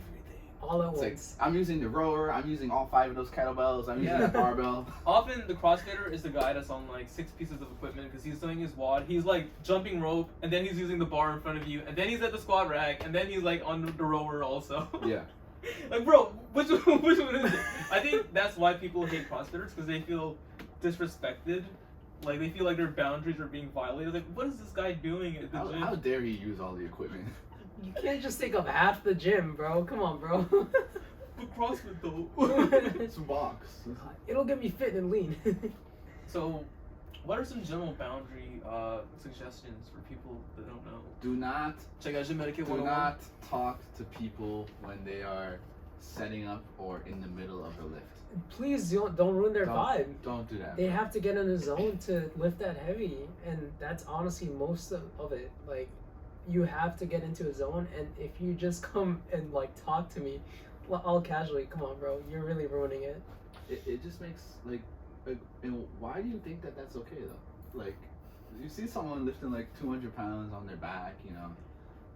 All at It's once. like, I'm using the rower, I'm using all 5 of those kettlebells, I'm using the barbell. Often the CrossFitter is the guy that's on like 6 pieces of equipment because he's doing his WOD. He's like jumping rope, and then he's using the bar in front of you, and then he's at the squat rack, and then he's like on the rower also. Yeah. Like, bro, which one is it? I think that's why people hate CrossFitters, because they feel disrespected. Like, they feel like their boundaries are being violated. Like, what is this guy doing at the gym? How dare he use all the equipment? You can't just take up half the gym, bro. Come on, bro. But CrossFit, though. It's a box. It'll get me fit and lean. So, what are some general boundary suggestions for people that don't know? Do not Check out Gym Etiquette Do 101. not talk to people when they are setting up or in the middle of the lift. Please don't ruin their vibe. Don't do that. They have to get in the zone to lift that heavy, and that's honestly most of it. Like, you have to get into a zone, and if you just come and like talk to me all casually, come on, bro, you're really ruining it. It just makes like and why do you think that that's okay though? Like, you see someone lifting like 200 pounds on their back, you know.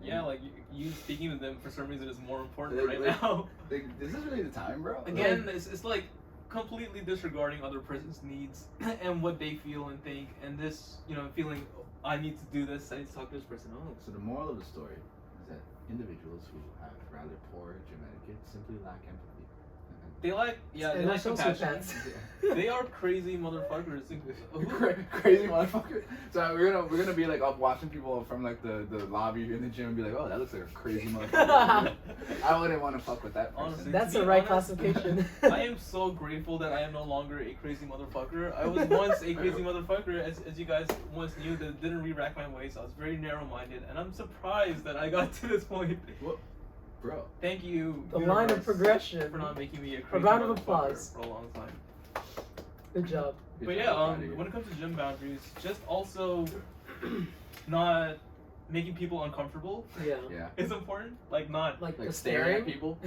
Yeah, like you speaking to them for some reason is more important Like, now. Like, is this really the time, bro? Again, it's like completely disregarding other person's needs and what they feel and think, and this, feeling, I need to do this, I need to talk to this person. Oh, So the moral of the story is that individuals who have rather poor gym etiquette simply lack empathy. They like, yeah, they And like they're compassion. sociopaths. They are crazy motherfuckers. Crazy motherfucker. So we're gonna be like up watching people from like the lobby in the gym and be like, oh, that looks like a crazy motherfucker. I wouldn't want to fuck with that person. Honestly, That's to the be right honest, classification. I am so grateful that I am no longer a crazy motherfucker. I was once a crazy motherfucker, as you guys once knew, that didn't re-rack my waist. I was very narrow-minded, and I'm surprised that I got to this point. What? Bro. Thank you, The universe, line of progression. for not making me a A crazy round of motherfucker applause. for a long time. Good job. Good But job, yeah, buddy. when it comes to gym boundaries, just also not making people uncomfortable Yeah. Yeah. is important. Like not Like Like the staring staring. at people.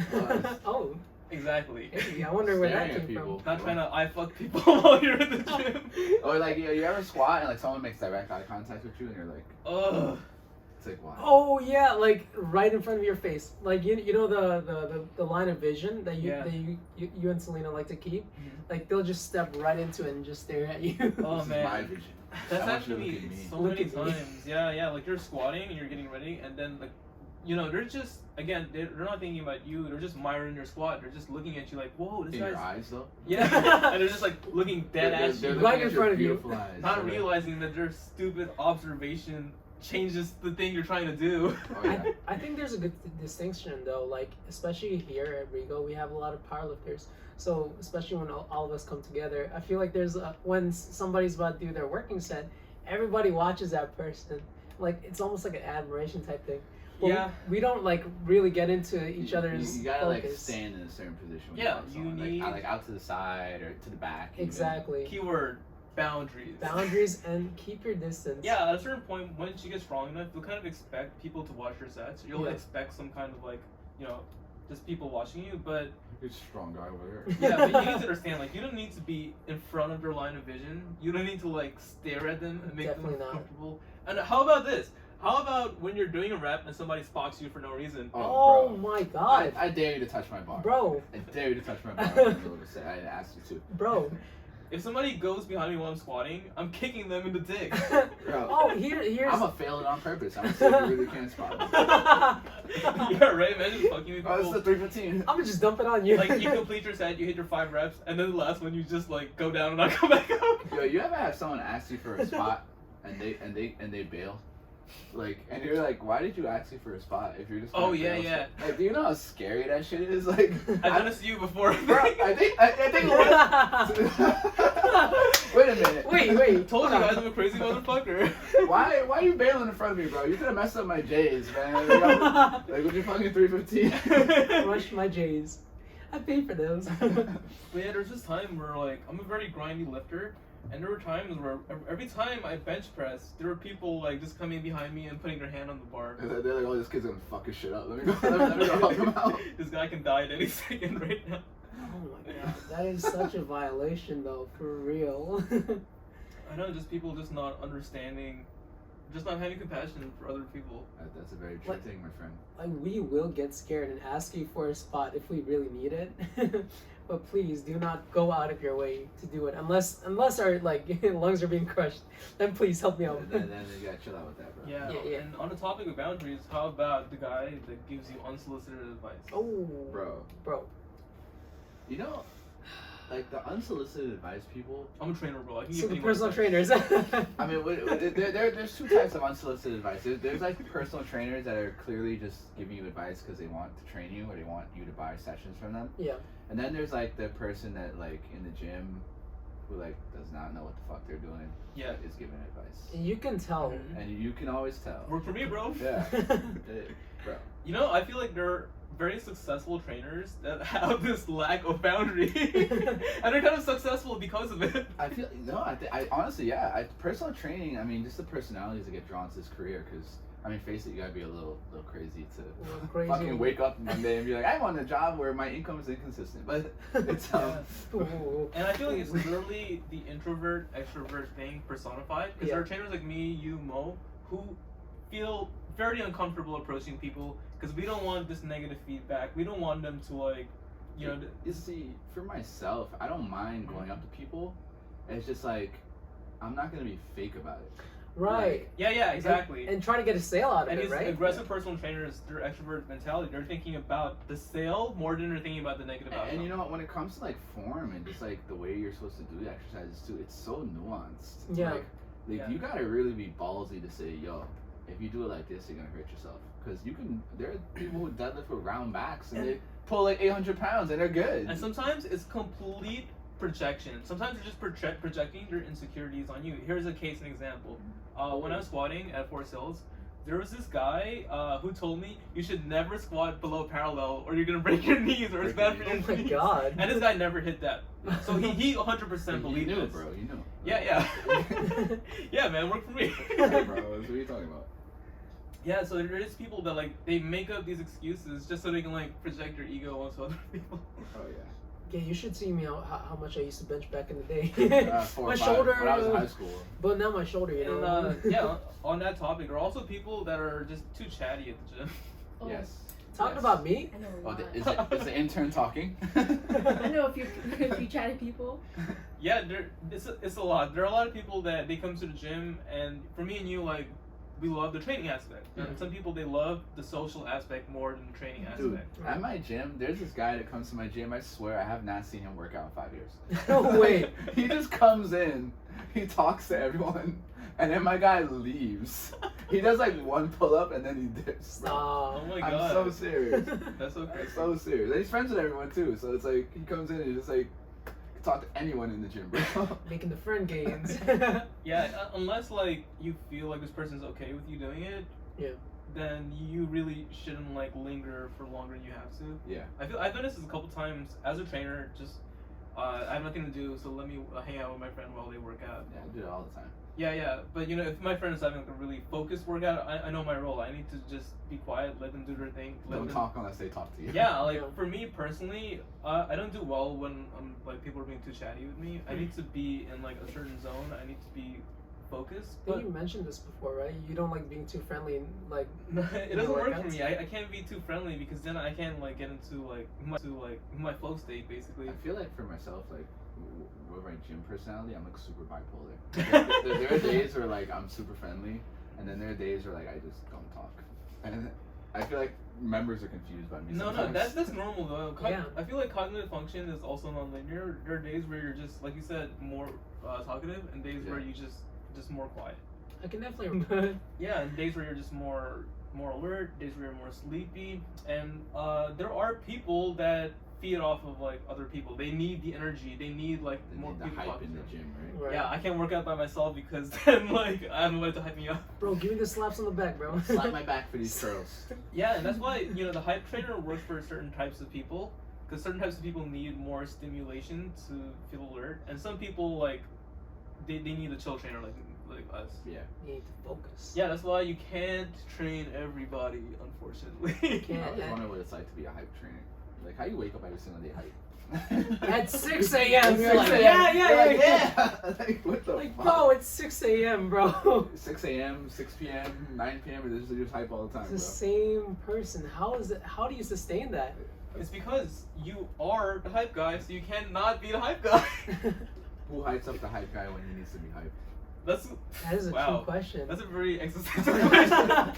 Oh, exactly. hey, I wonder where that Staring at came from. people. Not trying to eye fuck people while you're in the gym. Or like you ever squat and like someone makes direct eye contact with you and you're like, Ugh. it's like why? Oh yeah, like right in front of your face. Like you know the line of vision that Yeah. you and Selena like to keep. Mhm. Like they'll just step right into it and just stare at you. Oh This is man. my vision. That's I want you to actually look at me. so Look many at me. times. Yeah, like you're squatting and you're getting ready, and then like, you know, they're just again they're not thinking about you. They're just admiring your squat. They're just looking at you like, whoa, this In guy's your eyes though. yeah, and they're just like looking dead They're- at they're you, looking Right at in your front of you. beautiful eyes. not They're like, realizing that their stupid observation changes the thing you're trying to do. Oh yeah. I think there's a good distinction though, like especially here at Rigo, we have a lot of powerlifters. So especially when all of us come together, I feel like there's when somebody's about to do their working set, everybody watches that person. Like it's almost like an admiration type thing. Well, Yeah. we don't like really get into each other's You gotta like focus. stand in a certain position. When Yeah, you, want you someone. need- like out to the side or to the back. even. Exactly. Keyword boundaries. Boundaries and keep your distance. Yeah, at a certain point, once you get strong enough, you'll kind of expect people to watch your sets. You'll Yeah. expect some kind of like, you know, just people watching you. But You're a strong guy over yeah, but you need to understand, like, you don't need to be in front of their line of vision. You don't need to like stare at them and make Definitely them not. comfortable. And how about this? How about when you're doing a rep and somebody spots you for no reason? Oh bro. my god. I dare you to touch my bar. Bro. I dare you to touch my bar. I'm going to say I asked you to. Bro. If somebody goes behind me while I'm squatting, I'm kicking them in the dick. Bro. Oh, here's. I'm gonna fail it on purpose. I'm gonna say you really can't spot me. Yeah, right, man. Just fucking with Oh, it's people. the 315. I'm gonna just dump it on you. Like you complete your set, you hit your 5 reps, and then the last one you just like go down and not come back up. Yo, you ever have someone ask you for a spot and they bail? Like, and you're like, why did you ask me for a spot if you're just gonna Oh, yeah, bail? yeah. Like, do you know how scary that shit is? Like, I've done this to you before. bro, I think wait a minute. Wait. Told you hold on. guys I'm a crazy motherfucker. Why are you bailing in front of me, bro? You could have messed up my J's, man. Like, with your fucking 315. Rush my J's. I paid for those. But yeah, there's this time where like I'm a very grindy lifter, and there were times where every time I bench press, there were people like just coming behind me and putting their hand on the bar. They're like, oh, this kid's gonna fuck his shit up. Let me go help him out. This guy can die at any second right now. Oh my god, that is such a violation though, for real. I know, just people just not understanding, just not having compassion for other people. That's a very true What? thing, my friend. Like we will get scared and ask you for a spot if we really need it. But please do not go out of your way to do it unless our like lungs are being crushed. Then please help me out. Then you gotta chill out with that, bro. Yeah, Yeah. and on the topic of boundaries, how about the guy that gives you unsolicited advice? Oh, Bro, you know, like the unsolicited advice people. I'm a trainer, bro. I can so give the anyone personal advice. trainers. I mean, there's two types of unsolicited advice. There's like personal trainers that are clearly just giving you advice because they want to train you or they want you to buy sessions from them. Yeah. And then there's like the person that like in the gym who like does not know what the fuck they're doing. Yeah. Is giving advice. You can tell. Mhm. And you can always tell. Work for me, bro. Yeah. Bro. You know, I feel like there are very successful trainers that have this lack of boundary, and they're kind of successful because of it. I feel I honestly, yeah. Personal training. I mean, just the personalities that get drawn to this career. Because I mean, face it, you gotta be a little crazy to little crazy. fucking wake up one day and be like, I want a job where my income is inconsistent. But it's Ooh. And I feel like it's literally the introvert extrovert thing personified. Because there are Yeah. trainers like me, you, Mo, who feel very uncomfortable approaching people because we don't want this negative feedback. We don't want them to like, you know. You see, for myself, I don't mind going up to people. It's just like I'm not gonna be fake about it. Right. Yeah, exactly. And trying to get a sale out of And it, these right? aggressive personal trainers, their extrovert mentality, they're thinking about the sale more than they're thinking about the negative outcome. And you know what? When it comes to like form and just like the way you're supposed to do the exercises too, it's so nuanced. Yeah. Like you gotta really be ballsy to say, yo, if you do it like this, you're gonna hurt yourself. Because there are people who deadlift with round backs and they pull like 800 pounds and they're good. And sometimes it's complete projection. Sometimes they're just projecting their insecurities on you. Here's a case, an example. When I was squatting at Forest Hills, there was this guy who told me you should never squat below parallel or you're gonna break your knees or it's bad for your knees. Oh my god. And this guy never hit that. So he 100% believed You knew, this. bro. You knew. Yeah. Yeah, man, worked for me. Bro, what are you talking about? Yeah, so there is people that like they make up these excuses just so they can like project their ego onto other people. Oh yeah. Yeah, you should see me how much I used to bench back in the day. 4 My or 5, shoulder. when I was in high school. But now my shoulder, you know. And yeah, on that topic, there are also people that are just too chatty at the gym. Oh, Yes. Talking Yes. about me? I know a Oh, lot. is the intern talking? I know if you chatty people. Yeah, it's a lot. There are a lot of people that they come to the gym, and for me and you, like, we love the training aspect. And some people, they love the social aspect more than the training Dude, aspect. at my gym, there's this guy that comes to my gym. I swear, I have not seen him work out in 5 years. No way. He just comes in, he talks to everyone, and then my guy leaves. He does like one pull up and then he dips. Bro. Stop. Oh my I'm god. so serious. That's so I'm crazy. so serious. And he's friends with everyone too, so it's like he comes in and just like can talk to anyone in the gym, bro. Making the friend gains. Yeah, unless like you feel like this person's okay with you doing it. Yeah. Then you really shouldn't like linger for longer than you have to. Yeah. I've done this a couple times as a trainer. Just I have nothing to do, so let me hang out with my friend while they work out. Yeah, I do it all the time. Yeah. But you know, if my friend is having like a really focused workout, I know my role. I need to just be quiet, let them do their thing. Don't talk unless they talk to you. Yeah, like for me personally, I don't do well when like people are being too chatty with me. I need to be in like a certain zone. I need to be focused. I think you mentioned this before, right? You don't like being too friendly and like. It doesn't work for workouts? me. I can't be too friendly because then I can't like get into like my flow state basically. I feel like for myself, like with my gym personality, I'm like super bipolar. There are days where like I'm super friendly, and then there are days where like I just don't talk. And I feel like members are confused by me. No, sometimes. that's normal though. Yeah. I feel like cognitive function is also non-linear. There are days where you're just like you said more talkative, and days where you just more quiet. I can definitely. Yeah, and days where you're just more alert, days where you're more sleepy, and there are people that feed off of like other people. They need the energy. They need like They more need the people hype talking in to the them. gym, right? Yeah, I can't work out by myself because then like I have nobody to hype me up. Bro, give me the slaps on the back, bro. Slap my back for these curls. Yeah, and that's why you know the hype trainer works for certain types of people because certain types of people need more stimulation to feel alert, and some people like they need a chill trainer like us. Yeah. You need to focus. Yeah, that's why you can't train everybody, unfortunately. Can't. I always Yeah. wonder what it's like to be a hype trainer. Like how you wake up every single day hype. At 6 a.m. At You're 6 like, a.m. yeah. You're like, yeah. Like what the Like, fuck? bro, it's 6 a.m., bro. 6 a.m., 6 p.m., 9 p.m. It's just hype all the time, It's the bro. same person. How is it? How do you sustain that? It's because you are the hype guy, so you cannot be the hype guy. Who hypes up the hype guy when he needs to be hyped? That's That is a wow. true question. That's a very existential question.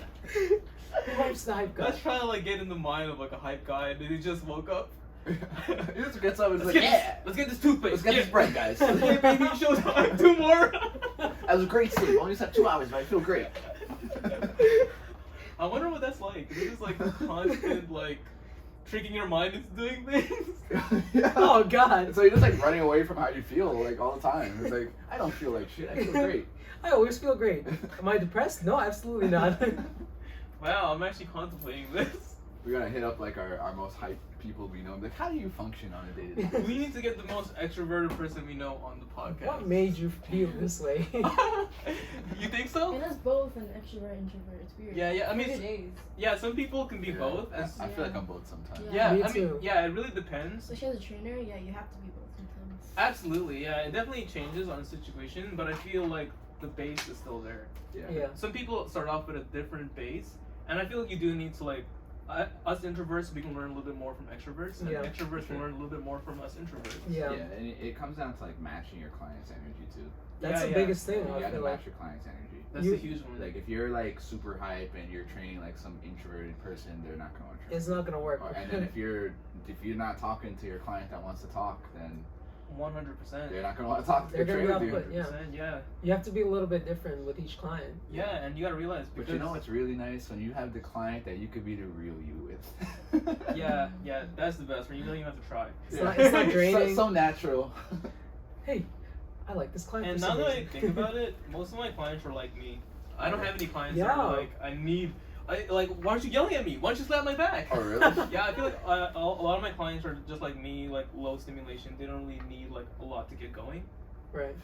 Who hypes the hype guy? Let's try to like get in the mind of like a hype guy, and then he just woke up. He just gets up and is Let's like, get yeah, let's get this toothpaste. let's get this bread, guys. Hey, baby, showtime. 2 more. That was a great sleep. Only slept 2 hours, but I feel great. I wonder what that's like. Is it just like constant like tricking your mind into doing things? Yeah. Oh God. So you're just like running away from how you feel like all the time. It's like I don't feel like shit. I feel great. I always feel great. Am I depressed? No, absolutely not. Wow, I'm actually contemplating this. We gotta hit up like our most hype people we know. Like, how do you function on a day to day? We need to get the most extroverted person we know on the podcast. What made you feel this way? You think so? And us both an extrovert, introvert. It's weird. Yeah, I mean, Weird days. yeah, some people can be Yeah. both. And I feel like I'm both sometimes. yeah, Me I mean, too. yeah, it really depends. Especially as a trainer, yeah, you have to be both sometimes. Absolutely, yeah, it definitely changes on the situation, but I feel like the base is still there. Yeah. Yeah. Some people start off with a different base, and I feel like you do need to like us introverts, we can learn a little bit more from extroverts, and Yeah. extroverts Sure. can learn a little bit more from us introverts. Yeah. And it comes down to like matching your client's energy too. That's Yeah, the yeah. biggest thing. You I gotta feel match like. your client's energy. That's You- a huge one. Like if you're like super hype and you're training like some introverted person, they're not gonna want to train. It's not gonna work. And then if you're not talking to your client that wants to talk, then 100%. they're not gonna want to talk to They're the gonna trainer. be dude. output, yeah. 100%, yeah. You have to be a little bit different with each client. Yeah, and you gotta realize But because you know what's really nice when you have the client that you could be the real you with. yeah, that's the best when you don't even have to try. It's not draining. So natural. Hey, I like this client. And for now some that I reason. think about it, most of my clients are like me. I don't have any clients that Yeah. are like, why aren't you yelling at me? Why don't you slap my back? Oh really? Yeah, I feel like a lot of my clients are just like me, like low stimulation. They don't really need like a lot to get going. Right.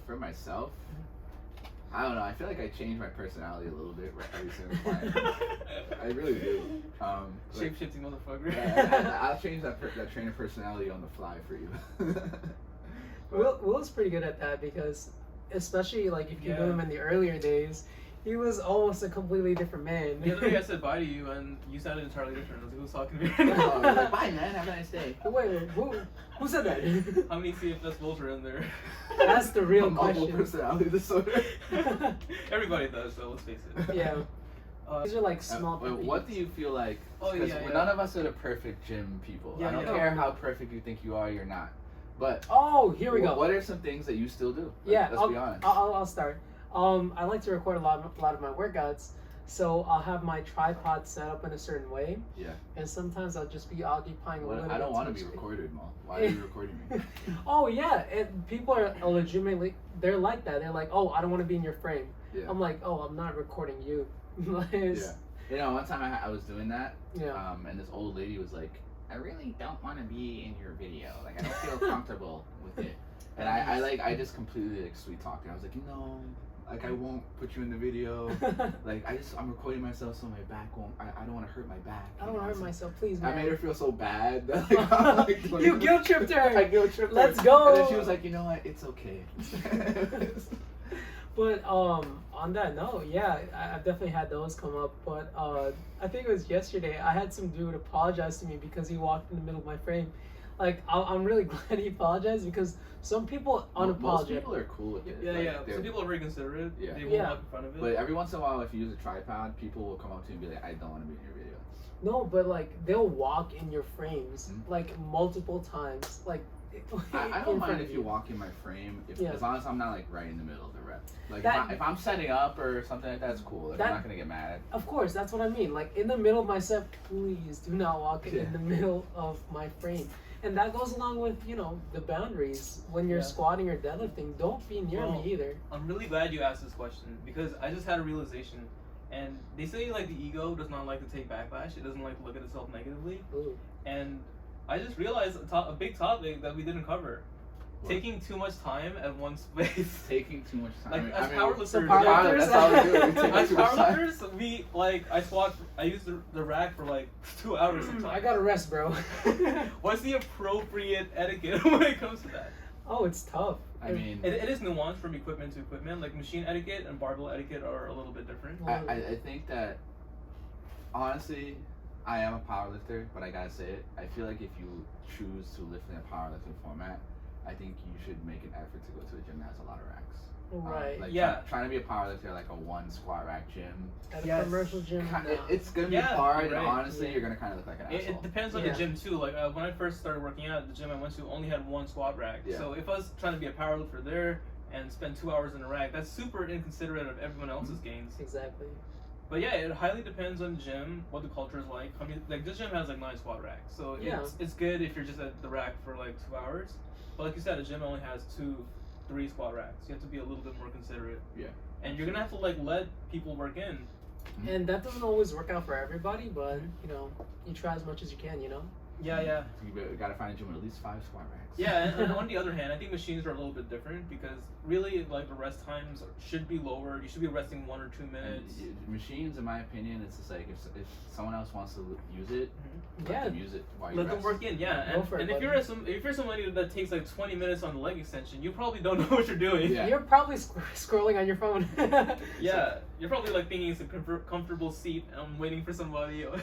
For myself, I don't know. I feel like I change my personality a little bit right every single client. I really do. Like, Shape-shifting motherfucker. yeah, I'll change that trainer personality on the fly for you. Will's pretty good at that because, especially like if you Yeah. knew him in the earlier days, he was almost a completely different man. The other day I said bye to you and you sounded entirely different. I was like, who's talking to me right Oh, now? like, bye man, have a nice day. Wait, who said that? How many CFS bulls are in there? That's the real Multiple question. personality disorder. Everybody does, so let's face it. Yeah. These are like Uh, small. what do you feel like? Oh, Because yeah, yeah. none of us are the perfect gym people. Yeah, I don't yeah. care how perfect you think you are, you're not. But Oh, here we go. What are some things that you still do? Yeah, Let's be honest. I'll start. I like to record a lot of my workouts, so I'll have my tripod set up in a certain way. Yeah. And sometimes I'll just be occupying a Well, little. I don't bit want to too be much space. recorded, Mo. Why are you recording me? Oh yeah, and people are legitimately they're like that. They're like, oh, I don't want to be in your frame. Yeah. I'm like, oh, I'm not recording you. Yeah. You know, one time I was doing that, Yeah. and this old lady was like, I really don't want to be in your video. Like, I don't feel comfortable with it. And I just completely like sweet talked. I was like, no, like I won't put you in the video. Like I'm recording myself so my back won't. I don't want to hurt my back. I don't want to hurt So myself, please, I man. made her feel so bad. That, like, I'm, like, doing You it. guilt tripped her. I guilt tripped her. Let's go. And then she was like, you know what? It's okay. But on that note, yeah, I've definitely had those come up. But I think it was yesterday. I had some dude apologize to me because he walked in the middle of my frame. Like I'm really glad he apologized because some people Most unapologetic. people are cool with it. Yeah, Like, yeah. they're- Some people are very considerate. Yeah. They won't Yeah. walk in front of it. But every once in a while, if you use a tripod, people will come up to you and be like, I don't want to be in your video. No, but like they'll walk in your frames Mhm. like multiple times. Like I in don't front mind of if you walk in my frame, Yeah. as long as I'm not like right in the middle of the rep. Like That- if I'm setting up or something like that, it's cool. Like, That- I'm not gonna get mad. Of course, that's what I mean. Like in the middle of my set, please do not walk Yeah. in the middle of my frame. And that goes along with, the boundaries. When you're Yeah. squatting or deadlifting, don't be near Well, me either. I'm really glad you asked this question because I just had a realization. And they say like the ego does not like to take backlash. It doesn't like to look at itself negatively. Ooh. And I just realized a big topic that we didn't cover. What? Taking too much time at one space. Taking too much time. Like as So powerlifters, powerlifters- That's how we do it. We take as too much time. powerlifters, I use the rack for like 2 hours sometimes. I gotta rest, bro. What's the appropriate etiquette when it comes to that? Oh, it's tough. I mean, It is nuanced from equipment to equipment. Like machine etiquette and barbell etiquette are a little bit different. I think that honestly, I am a powerlifter, but I gotta say it. I feel like if you choose to lift in a powerlifting format, I think you should make an effort to go to a gym that has a lot of racks. Right. Like Yeah. trying to be a powerlifter like a one squat rack gym. At Yes. a commercial gym, It's gonna be Yeah, hard, you're and right. honestly, Yeah. you're gonna kind of look like an It asshole. depends on Yeah. the gym too. Like when I first started working out, the gym I went to only had one squat rack. Yeah. So if I was trying to be a powerlifter there and spend 2 hours in a rack, that's super inconsiderate of everyone else's gains. Exactly. But yeah, it highly depends on the gym, what the culture is like. I mean, like this gym has like 9 squat racks, so Yeah. it's good if you're just at the rack for like 2 hours. But like you said, a gym only has 2-3 squat racks. You have to be a little bit more considerate. Yeah. And you're gonna have to like let people work in. And that doesn't always work out for everybody, but you try as much as you can. Yeah. You gotta find a gym with at least 5 squat racks. Yeah, and on the other hand, I think machines are a little bit different because really, like, the rest times should be lower. You should be resting 1 or 2 minutes. Machines, in my opinion, it's just like if someone else wants to use it, let them use it while you let rest. them work in. Yeah, Go for it, and if you're somebody that takes like 20 minutes on the leg extension, you probably don't know what you're doing. Yeah. You're probably scrolling on your phone. Yeah, you're probably like thinking it's a comfortable seat. And I'm waiting for somebody. Yo,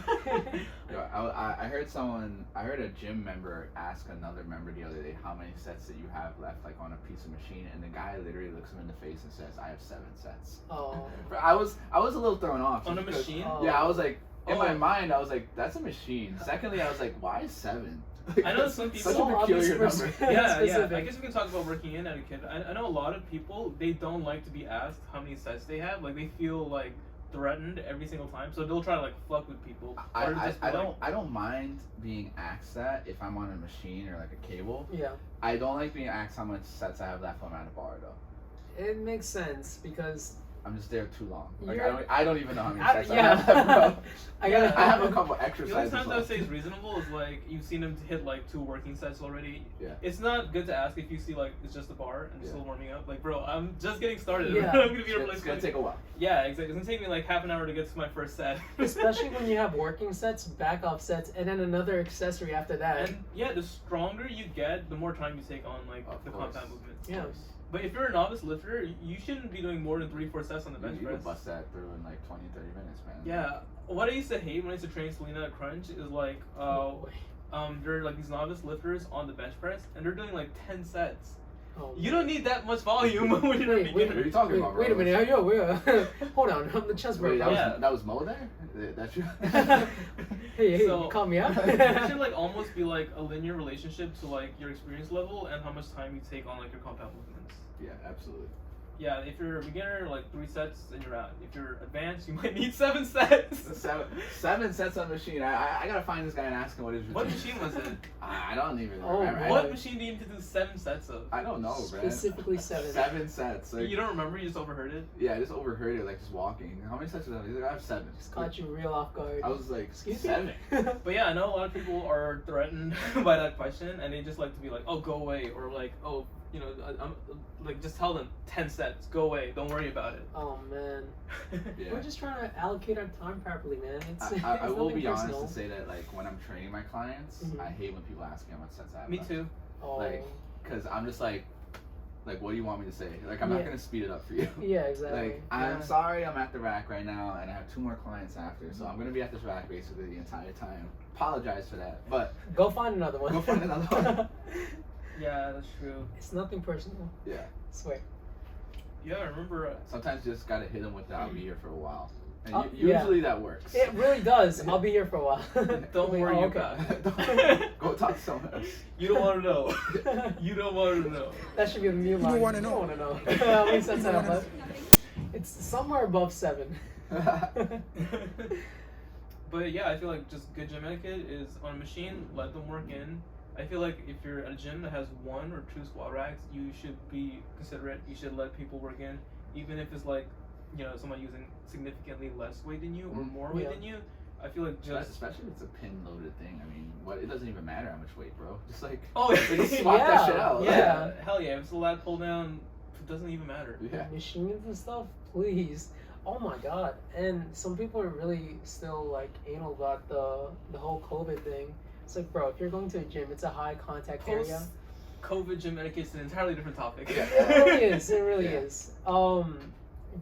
I heard a gym member ask another member the other day how many sets that you have left, like on a piece of machine, and the guy literally looks him in the face and says, "I have 7 sets." Oh. I was a little thrown off. On a because- machine? Yeah, I was like, in my mind, I was like, that's a machine. Secondly, I was like, why 7? I know some people. Such a peculiar number. Yeah. Specific. I guess we can talk about working in etiquette. I know a lot of people, they don't like to be asked how many sets they have. Like, they feel like threatened every single time, so they'll try to like fuck with people. I don't mind being asked that if I'm on a machine or like a cable. Yeah. I don't like being asked how much sets I have left when I'm at a bar though. It makes sense because I'm just there too long. Like You're- I don't even know how many I- sets I yeah. have left, bro. Yeah. I have a couple The only exercises times I would left. say is reasonable is like you've seen them hit like 2 working sets already. Yeah. It's not good to ask if you see like it's just a bar and Yeah. still warming up. Like, bro, I'm just getting started. Yeah. I'm gonna be It's gonna take a while. Yeah, exactly. It's gonna take me like half an hour to get to my first set. especially when you have working sets, back off sets, and then another accessory after that. And yeah, the stronger you get, the more time you take on like Of the course. compound movements. Yeah. But if you're a novice lifter, you shouldn't be doing more than 3-4 sets on the bench You press. can bust that through in like 20, 30 minutes, man. Yeah. What I used to hate when I used to train Selena at Crunch is like, there are like these novice lifters on the bench press, and they're doing like 10 sets. Oh, You don't need that much volume when you're a Wait, What are beginner. you talking about, bro? Wait a minute, yo, hold on, I'm the chest Wait, bro. that was Mo there? That's you? Hey, So- you call me out? It should like almost be like a linear relationship to like your experience level and how much time you take on like your compound movements. Yeah, absolutely. Yeah, if you're a beginner, like 3 sets and you're out. If you're advanced, you might need 7 sets. 7 sets on the machine. I gotta find this guy and ask him what his routine What is. machine was it? I don't even Oh, remember. boy. What machine do you need to do 7 sets of? I don't know, man. Specifically 7. 7 sets. Like, You don't remember? You just overheard it? yeah, I just overheard it, like just walking. How many sets was that? He's like, I have 7. Just caught you real off guard. I was like, Excuse 7. me? But yeah, I know a lot of people are threatened by that question, and they just like to be like, "Oh, go away," or like, "Oh, you know, I'm like just tell them 10 sets, go away, don't worry about it." Oh man, Yeah. we're just trying to allocate our time properly, man. It's, I it's will nothing be personal. honest to say that, like, when I'm training my clients, Mhm. I hate when people ask me how much sets I have Me left. too. Oh, Like, because I'm just like, what do you want me to say? Like, I'm not Yeah. going to speed it up for you. yeah, exactly. Like, I'm Yeah. sorry I'm at the rack right now, and I have 2 more clients after, so I'm going to be at this rack basically the entire time. Apologize for that, but Go find another one. Go find another one. Yeah, that's true. It's nothing personal. yeah. I swear. Yeah, I remember. Sometimes you just got to hit them with the I'll be here for a while. And Yeah. usually that works. It really does. I'll be here for a while. Don't worry Oh, about it. Go talk to someone else. You don't want to know. You don't want to know. That should be the new line. don't wanna You know. don't want to know. How many sets I have left? It's somewhere above 7. But yeah, I feel like just good gym etiquette is on a machine, let them work in. I feel like if you're at a gym that has 1 or 2 squat racks, you should be considerate. You should let people work in, even if it's like, you know, someone using significantly less weight than you or more weight Yeah. than you. I feel like just Especially if it's a pin loaded thing. I mean, it doesn't even matter how much weight, bro. Just like oh just swap that shit out. yeah, hell yeah. If it's a lat pull down, it doesn't even matter. Yeah. Machines and stuff, please. Oh my god. And some people are really still like anal about the whole COVID thing. It's like, bro, if you're going to a gym, it's a high contact area. Post COVID gym etiquette is an entirely different topic. Yeah. It really is. It really Yeah. is.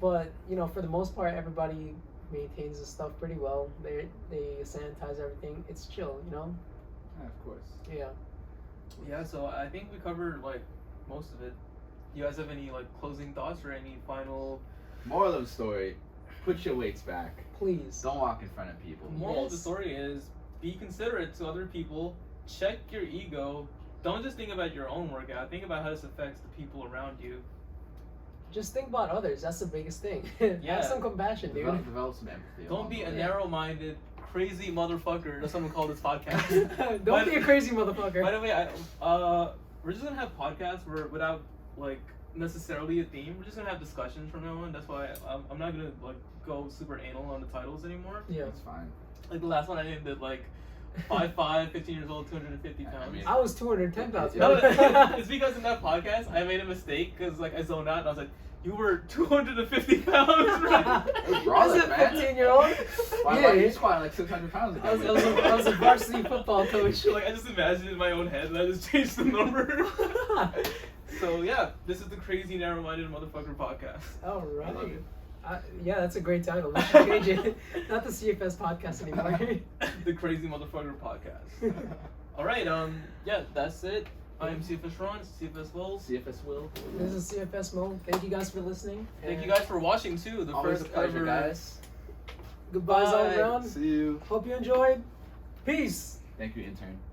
But you know, for the most part, everybody maintains the stuff pretty well. They sanitize everything. It's chill, you know. Yeah, of course. Yeah. Yeah, so I think we covered like most of it. You guys have any like closing thoughts or any final? Moral of the story: put your weights back. Please. Don't walk in front of people. Moral of the Yes. story is be considerate to other people. Check your ego. Don't just think about your own workout. Think about how this affects the people around you. Just think about others. That's the biggest thing. Yeah. Have some compassion, dude. Develop some empathy. Don't along be the a way. narrow-minded, crazy motherfucker. That's what I'm gonna call this podcast. Don't be a crazy motherfucker. By the way, we're just gonna have podcasts where without like necessarily a theme. We're just gonna have discussions from now on. That's why I'm not gonna like go super anal on the titles anymore. Yeah. That's fine. Like the last one I did like 5'5", 15 years old, 250 pounds. I mean, I was 210 pounds. Yeah. No, it's because in that podcast I made a mistake because like I zoned out and I was like, "You were 250 pounds, right?" It was raw, As a man. 15-year-old. Why Yeah. are you squatting like 600 pounds I again? was a varsity football coach. Like I just imagined in my own head and I just changed the number. So yeah, this is the Crazy Narrow-Minded Motherfucker podcast. All right. I love it. Yeah, that's a great title. We should change it. Not the CFS podcast anymore. The Crazy Motherfucker podcast. All right, yeah, that's it. I am CFS Ron, CFS Lowell. CFS Will. This is CFS Mo. Thank you guys for listening. Thank you and guys for watching too. The Always a first pleasure, ever. guys. Goodbyes all Bye. around. See you. Hope you enjoyed. Peace. Thank you, intern.